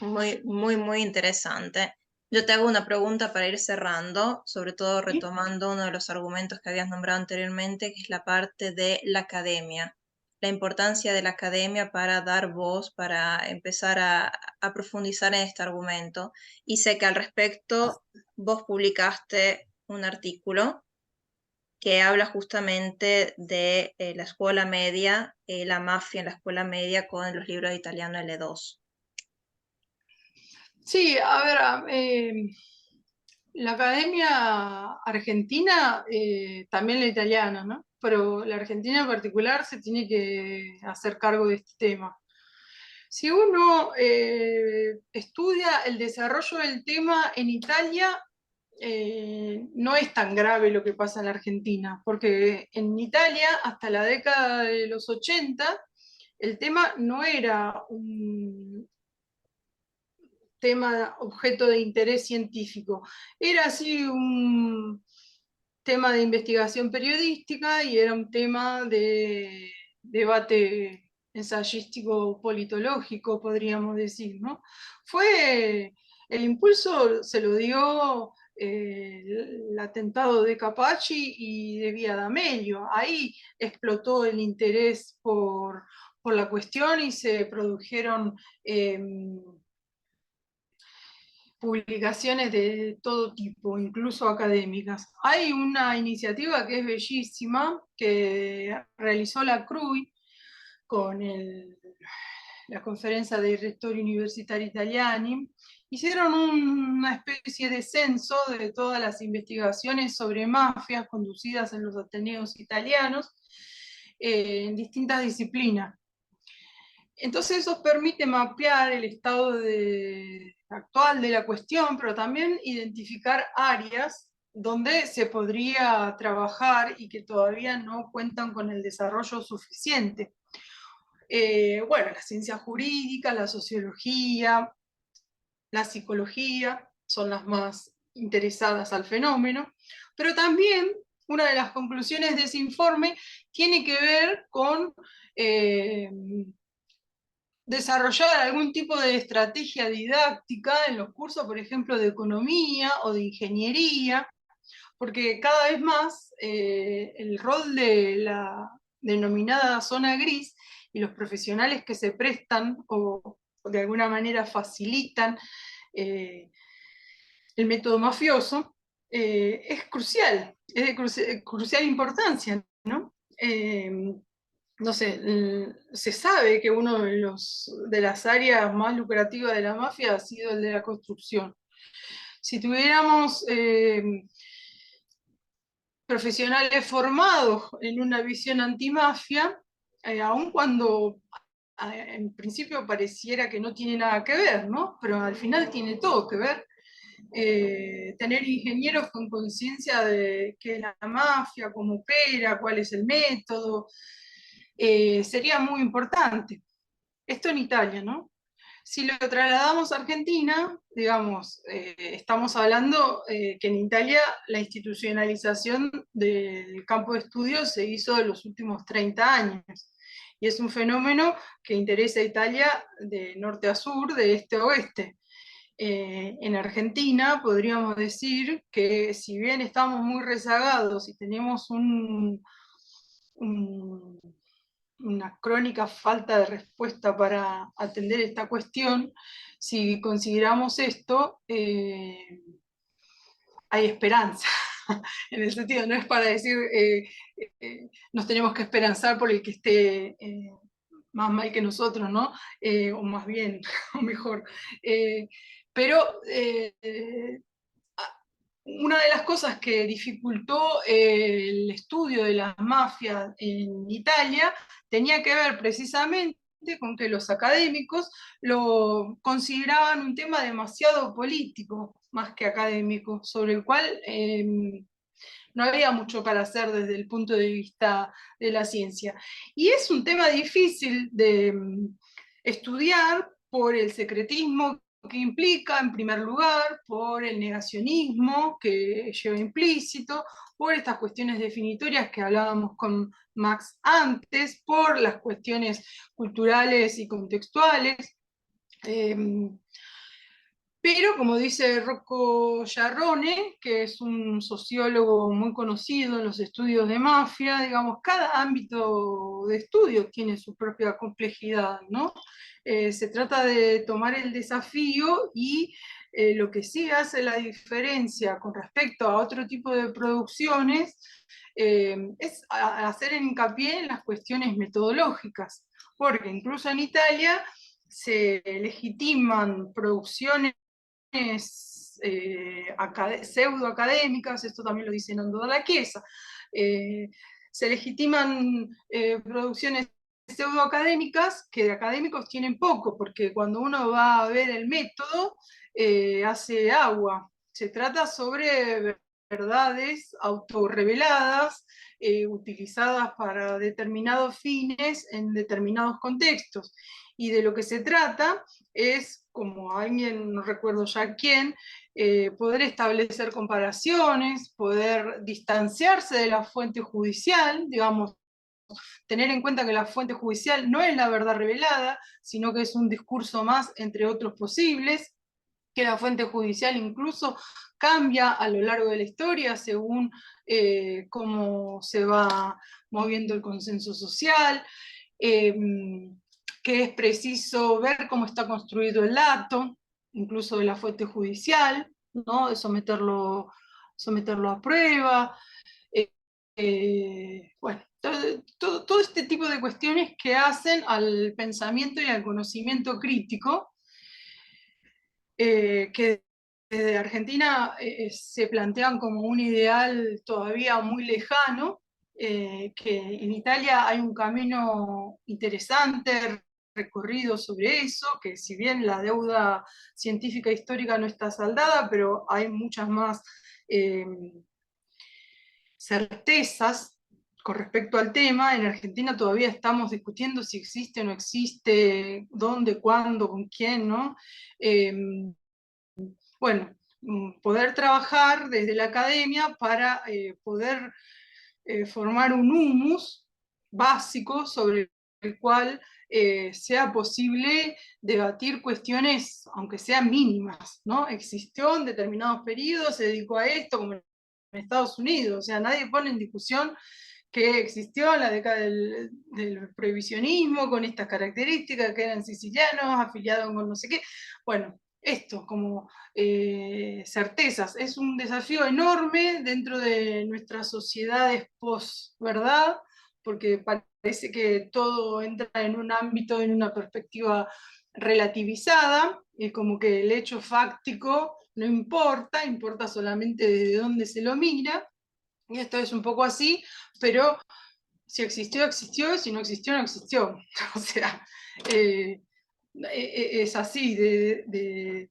B: Muy, muy, muy interesante. Yo te hago una pregunta para ir cerrando, sobre todo retomando uno de los argumentos que habías nombrado anteriormente, que es la parte de la academia, la importancia de la academia para dar voz, para empezar a profundizar en este argumento. Y sé que al respecto vos publicaste un artículo que habla justamente de la escuela media, la mafia en la escuela media con los libros de italiano L2.
C: Sí, a ver, la academia argentina, también la italiana, ¿no? Pero la argentina en particular se tiene que hacer cargo de este tema. Si uno estudia el desarrollo del tema en Italia, no es tan grave lo que pasa en la Argentina, porque en Italia hasta la década de los 80 el tema no era un tema objeto de interés científico, era así un tema de investigación periodística y era un tema de debate ensayístico politológico, podríamos decir, ¿no? El impulso se lo dio el atentado de Capaci y de Via D'Amelio. Ahí explotó el interés por la cuestión y se produjeron publicaciones de todo tipo, incluso académicas. Hay una iniciativa que es bellísima, que realizó la CRUI con la Conferencia dei Rettori Universitari Italiani. Hicieron una especie de censo de todas las investigaciones sobre mafias conducidas en los ateneos italianos en distintas disciplinas. Entonces eso permite mapear el estado actual de la cuestión, pero también identificar áreas donde se podría trabajar y que todavía no cuentan con el desarrollo suficiente. Bueno, la ciencia jurídica, la sociología, la psicología son las más interesadas al fenómeno, pero también una de las conclusiones de ese informe tiene que ver con desarrollar algún tipo de estrategia didáctica en los cursos, por ejemplo, de economía o de ingeniería, porque cada vez más el rol de la denominada zona gris y los profesionales que se prestan o de alguna manera facilitan el método mafioso es crucial, es de crucial importancia, ¿no? No sé, se sabe que uno de las áreas más lucrativas de la mafia ha sido el de la construcción. Si tuviéramos profesionales formados en una visión antimafia, aun cuando en principio pareciera que no tiene nada que ver, ¿no? Pero al final tiene todo que ver. Tener ingenieros con conciencia de qué es la mafia, cómo opera, cuál es el método, sería muy importante. Esto en Italia, ¿no? Si lo trasladamos a Argentina, digamos, estamos hablando que en Italia la institucionalización del campo de estudio se hizo en los últimos 30 años. Y es un fenómeno que interesa a Italia de norte a sur, de este a oeste. En Argentina podríamos decir que si bien estamos muy rezagados y tenemos una crónica falta de respuesta para atender esta cuestión, si consideramos esto, hay esperanza. En el sentido, no es para decir nos tenemos que esperanzar por el que esté más mal que nosotros, ¿no? O más bien, o mejor. Pero una de las cosas que dificultó el estudio de las mafias en Italia tenía que ver precisamente con que los académicos lo consideraban un tema demasiado político, más que académico, sobre el cual no había mucho para hacer desde el punto de vista de la ciencia. Y es un tema difícil de estudiar por el secretismo que implica, en primer lugar, por el negacionismo que lleva implícito, por estas cuestiones definitorias que hablábamos con Max antes, por las cuestiones culturales y contextuales. Pero, como dice Rocco Giarrone, que es un sociólogo muy conocido en los estudios de mafia, digamos, cada ámbito de estudio tiene su propia complejidad, ¿no? Se trata de tomar el desafío y Lo que sí hace la diferencia con respecto a otro tipo de producciones es hacer hincapié en las cuestiones metodológicas, porque incluso en Italia se legitiman producciones pseudoacadémicas, esto también lo dice Nando Dalla Chiesa, se legitiman producciones pseudoacadémicas que de académicos tienen poco, porque cuando uno va a ver el método, hace agua. Se trata sobre verdades autorreveladas, utilizadas para determinados fines en determinados contextos. Y de lo que se trata es, como alguien, no recuerdo ya quién, poder establecer comparaciones, poder distanciarse de la fuente judicial, digamos, tener en cuenta que la fuente judicial no es la verdad revelada, sino que es un discurso más entre otros posibles, que la fuente judicial incluso cambia a lo largo de la historia según cómo se va moviendo el consenso social, que es preciso ver cómo está construido el dato, incluso de la fuente judicial, ¿no? De someterlo a prueba. Bueno, todo este tipo de cuestiones que hacen al pensamiento y al conocimiento crítico, que desde Argentina se plantean como un ideal todavía muy lejano, que en Italia hay un camino interesante recorrido sobre eso, que si bien la deuda científica histórica no está saldada, pero hay muchas más certezas con respecto al tema. En Argentina todavía estamos discutiendo si existe o no existe, dónde, cuándo, con quién, ¿no? Bueno, poder trabajar desde la academia para poder formar un humus básico sobre el cual sea posible debatir cuestiones, aunque sean mínimas, ¿no? Existió en determinados periodos, se dedicó a esto, como en Estados Unidos, o sea, nadie pone en discusión que existió en la década del prohibicionismo, con estas características, que eran sicilianos, afiliados con no sé qué. Bueno, esto como certezas, es un desafío enorme dentro de nuestras sociedades post-verdad, porque parece que todo entra en un ámbito, en una perspectiva relativizada, es como que el hecho fáctico no importa, importa solamente desde dónde se lo mira, y esto es un poco así, pero si existió, existió, y si no existió, no existió. O sea, es así de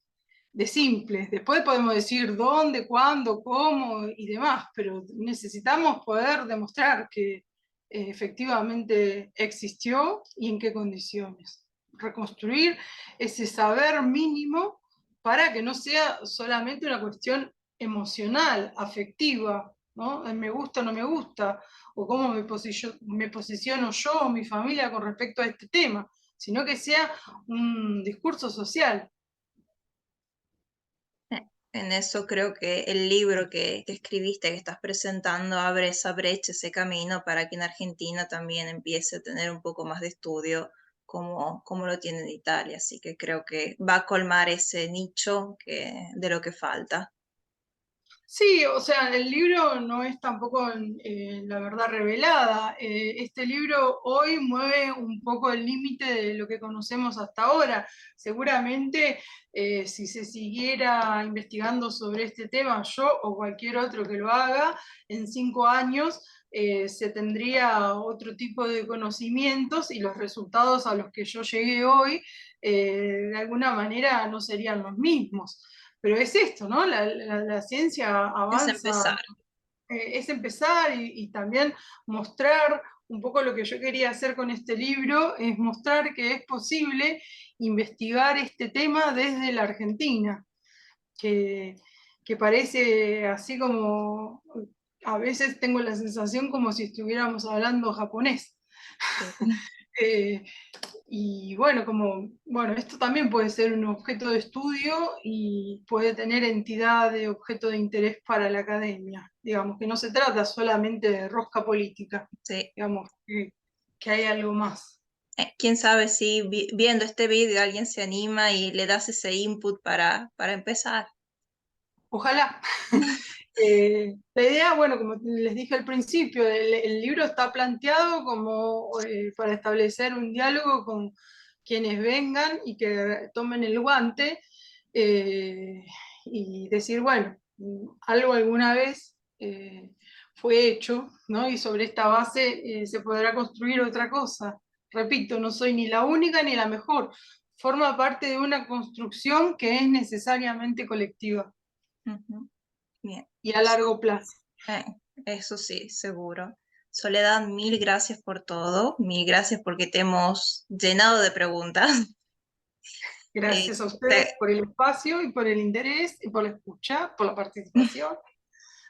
C: simple. Después podemos decir dónde, cuándo, cómo y demás, pero necesitamos poder demostrar que efectivamente existió y en qué condiciones. Reconstruir ese saber mínimo para que no sea solamente una cuestión emocional, afectiva, ¿no? Me gusta o no me gusta, o cómo me posiciono yo o mi familia con respecto a este tema, sino que sea un discurso social.
B: En eso creo que el libro que escribiste, que estás presentando, abre esa brecha, ese camino para que en Argentina también empiece a tener un poco más de estudio como lo tiene en Italia. Así que creo que va a colmar ese nicho de lo que falta.
C: Sí, o sea, el libro no es tampoco la verdad revelada. Este libro hoy mueve un poco el límite de lo que conocemos hasta ahora. Seguramente, si se siguiera investigando sobre este tema, yo o cualquier otro que lo haga, en 5 años se tendría otro tipo de conocimientos y los resultados a los que yo llegué hoy, de alguna manera no serían los mismos. Pero es esto, ¿no? La ciencia
B: Es
C: avanza,
B: empezar.
C: es empezar y también mostrar un poco lo que yo quería hacer con este libro, es mostrar que es posible investigar este tema desde la Argentina, que parece así como, a veces tengo la sensación como si estuviéramos hablando japonés. Eh, y bueno, esto también puede ser un objeto de estudio y puede tener entidad de objeto de interés para la academia. Digamos, que no se trata solamente de rosca política,
B: Sí.
C: digamos, que hay algo más.
B: Quién sabe si viendo este video alguien se anima y le das ese input para empezar.
C: Ojalá. La idea, bueno, como les dije al principio, el libro está planteado como para establecer un diálogo con quienes vengan y que tomen el guante y decir, bueno, algo alguna vez fue hecho, ¿no? Y sobre esta base se podrá construir otra cosa. Repito, no soy ni la única ni la mejor. Forma parte de una construcción que es necesariamente colectiva.
B: Ujú. Bien.
C: Y a largo plazo.
B: Eso sí, seguro. Soledad, mil gracias por todo, mil gracias porque te hemos llenado de preguntas.
C: Gracias a ustedes por el espacio y por el interés y por la escucha, por la participación.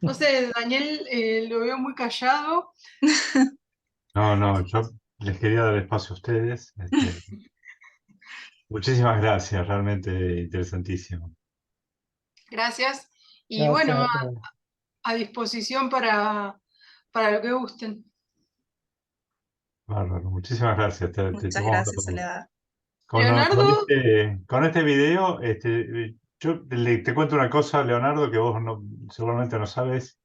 C: No sé, Daniel lo veo muy callado.
F: No, yo les quería dar espacio a ustedes. Muchísimas gracias, realmente interesantísimo.
C: Gracias. Y
D: Gracias
C: bueno,
D: a todos.
C: a disposición para lo que gusten.
F: Bárbaro, muchísimas gracias. Te
B: Muchas
F: tomamos la
B: gracias,
F: palabra.
B: Soledad.
C: Leonardo,
F: Con este video, yo te cuento una cosa, Leonardo, que vos seguramente no sabes.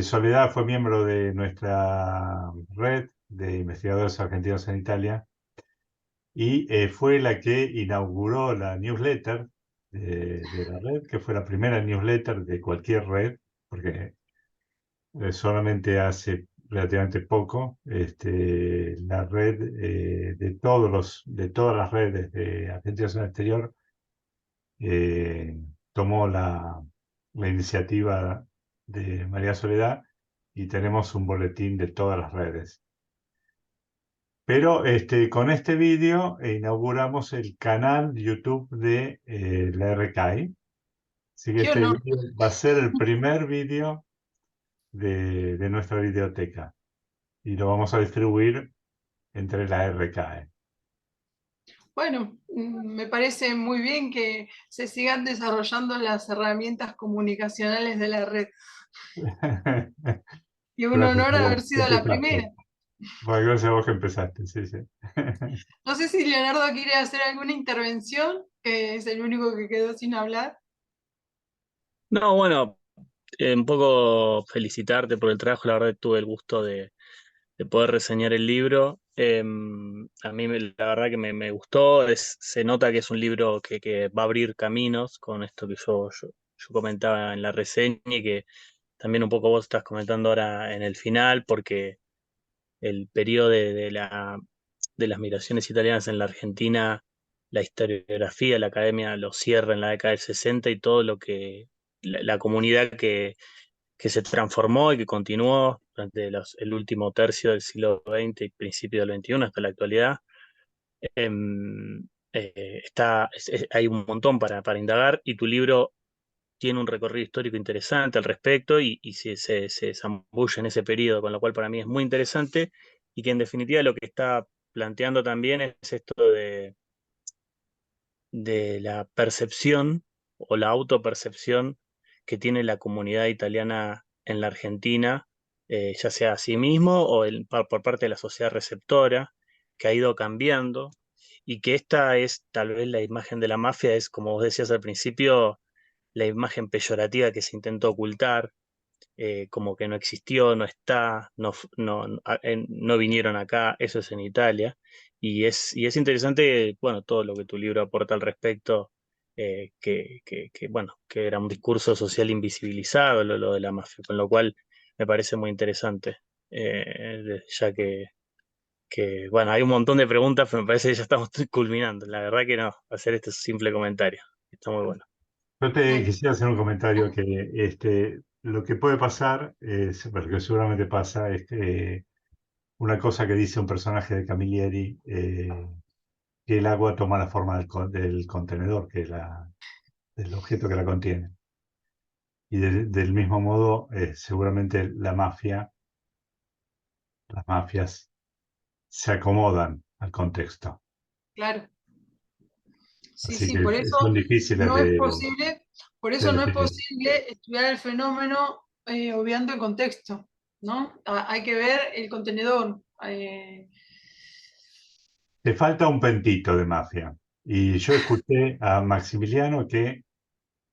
F: Soledad fue miembro de nuestra red de investigadores argentinos en Italia y fue la que inauguró la newsletter de la red, que fue la primera newsletter de cualquier red, porque solamente hace relativamente poco la red de todas las redes de argentinos en el exterior eh, tomó la iniciativa de María Soledad y tenemos un boletín de todas las redes. Pero con este vídeo inauguramos el canal de YouTube de la RKI. Así que
C: qué
F: este
C: honor.
F: vídeo va a ser el primer vídeo de nuestra biblioteca y lo vamos a distribuir entre la RKI.
C: Bueno, me parece muy bien que se sigan desarrollando las herramientas comunicacionales de la red. Y un
F: Gracias
C: honor
F: a
C: haber
F: vos que
C: sido la primera.
F: empezaste. Bueno, gracias a vos que empezaste, sí.
C: No sé si Leonardo quiere hacer alguna intervención, que es el único que quedó sin hablar.
G: No, bueno, un poco felicitarte por el trabajo, la verdad tuve el gusto de poder reseñar el libro. A mí la verdad que me gustó, se nota que es un libro que va a abrir caminos con esto que yo comentaba en la reseña y que también un poco vos estás comentando ahora en el final, porque el periodo de las migraciones italianas en la Argentina, la historiografía, la academia lo cierra en la década del 60 y todo lo que la comunidad que se transformó y que continuó durante el último tercio del siglo XX y principio del XXI hasta la actualidad. Em, hay un montón para indagar y tu libro tiene un recorrido histórico interesante al respecto y se zambulle en ese periodo, con lo cual para mí es muy interesante y que en definitiva lo que está planteando también es esto de la percepción o la autopercepción que tiene la comunidad italiana en la Argentina, ya sea a sí mismo o por parte de la sociedad receptora, que ha ido cambiando y que esta es tal vez la imagen de la mafia, es como vos decías al principio, la imagen peyorativa que se intentó ocultar, como que no existió, no está, no vinieron acá, eso es en Italia. Y es interesante, bueno, todo lo que tu libro aporta al respecto, bueno, que era un discurso social invisibilizado, lo de la mafia, con lo cual me parece muy interesante, ya bueno, hay un montón de preguntas, pero me parece que ya estamos culminando. La verdad que no, hacer este simple comentario, está muy bueno.
F: Yo te quisiera hacer un comentario que lo que puede pasar, porque seguramente pasa, una cosa que dice un personaje de Camilleri, que el agua toma la forma del contenedor, que es del objeto que la contiene. Y del mismo modo, seguramente las mafias se acomodan al contexto.
C: Claro. Sí,
F: Así
C: sí,
F: que
C: por eso
F: son difíciles
C: no es posible,
F: de
C: no es
F: definir.
C: posible estudiar el fenómeno obviando el contexto, ¿no? Hay que ver el contenedor.
F: Te falta un pentito de mafia. Y yo escuché a Maximiliano que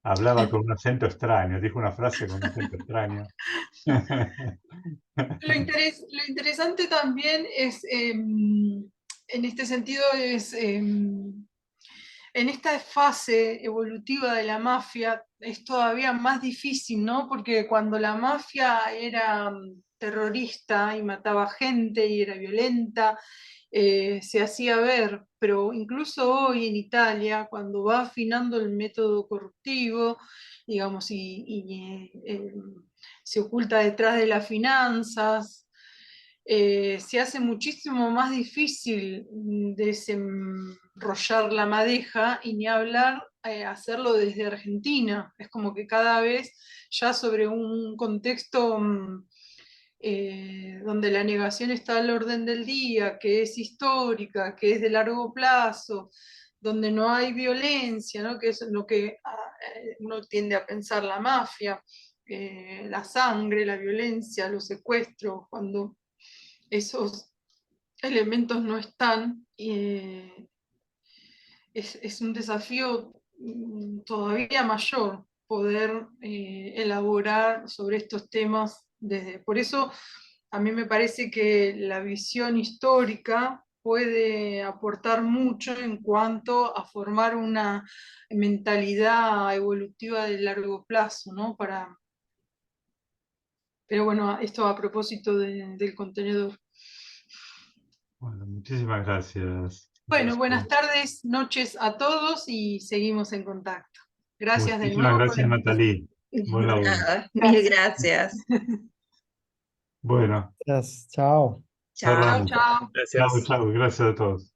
F: hablaba con un acento extraño, dijo una frase con un acento extraño.
C: Lo interesante también es, en este sentido, es en esta fase evolutiva de la mafia es todavía más difícil, ¿no? Porque cuando la mafia era terrorista y mataba gente y era violenta, se hacía ver, pero incluso hoy en Italia, cuando va afinando el método corruptivo, digamos, se oculta detrás de las finanzas, se hace muchísimo más difícil desenrollar la madeja y ni hablar hacerlo desde Argentina. Es como que cada vez ya sobre un contexto donde la negación está al orden del día, que es histórica, que es de largo plazo, donde no hay violencia, ¿no? Que es lo que uno tiende a pensar la mafia, la sangre, la violencia, los secuestros, cuando esos elementos no están, es un desafío todavía mayor poder elaborar sobre estos temas por eso a mí me parece que la visión histórica puede aportar mucho en cuanto a formar una mentalidad evolutiva de largo plazo, ¿no? Pero bueno, esto a propósito del contenedor.
F: Bueno, muchísimas gracias.
C: Bueno, buenas
F: Rocío.
C: tardes, noches a todos y seguimos en contacto. Gracias de
F: Muchísimas
C: nuevo por la
F: gracias,
C: invitación.
F: Natalie. Buen laburo.
B: Nada, mil
C: Gracias.
B: gracias.
F: Bueno,
D: Gracias, chao.
B: Chao.
C: Chao,
F: cerramos.
C: chao.
F: Chao,
G: Gracias.
F: chao. Gracias a todos.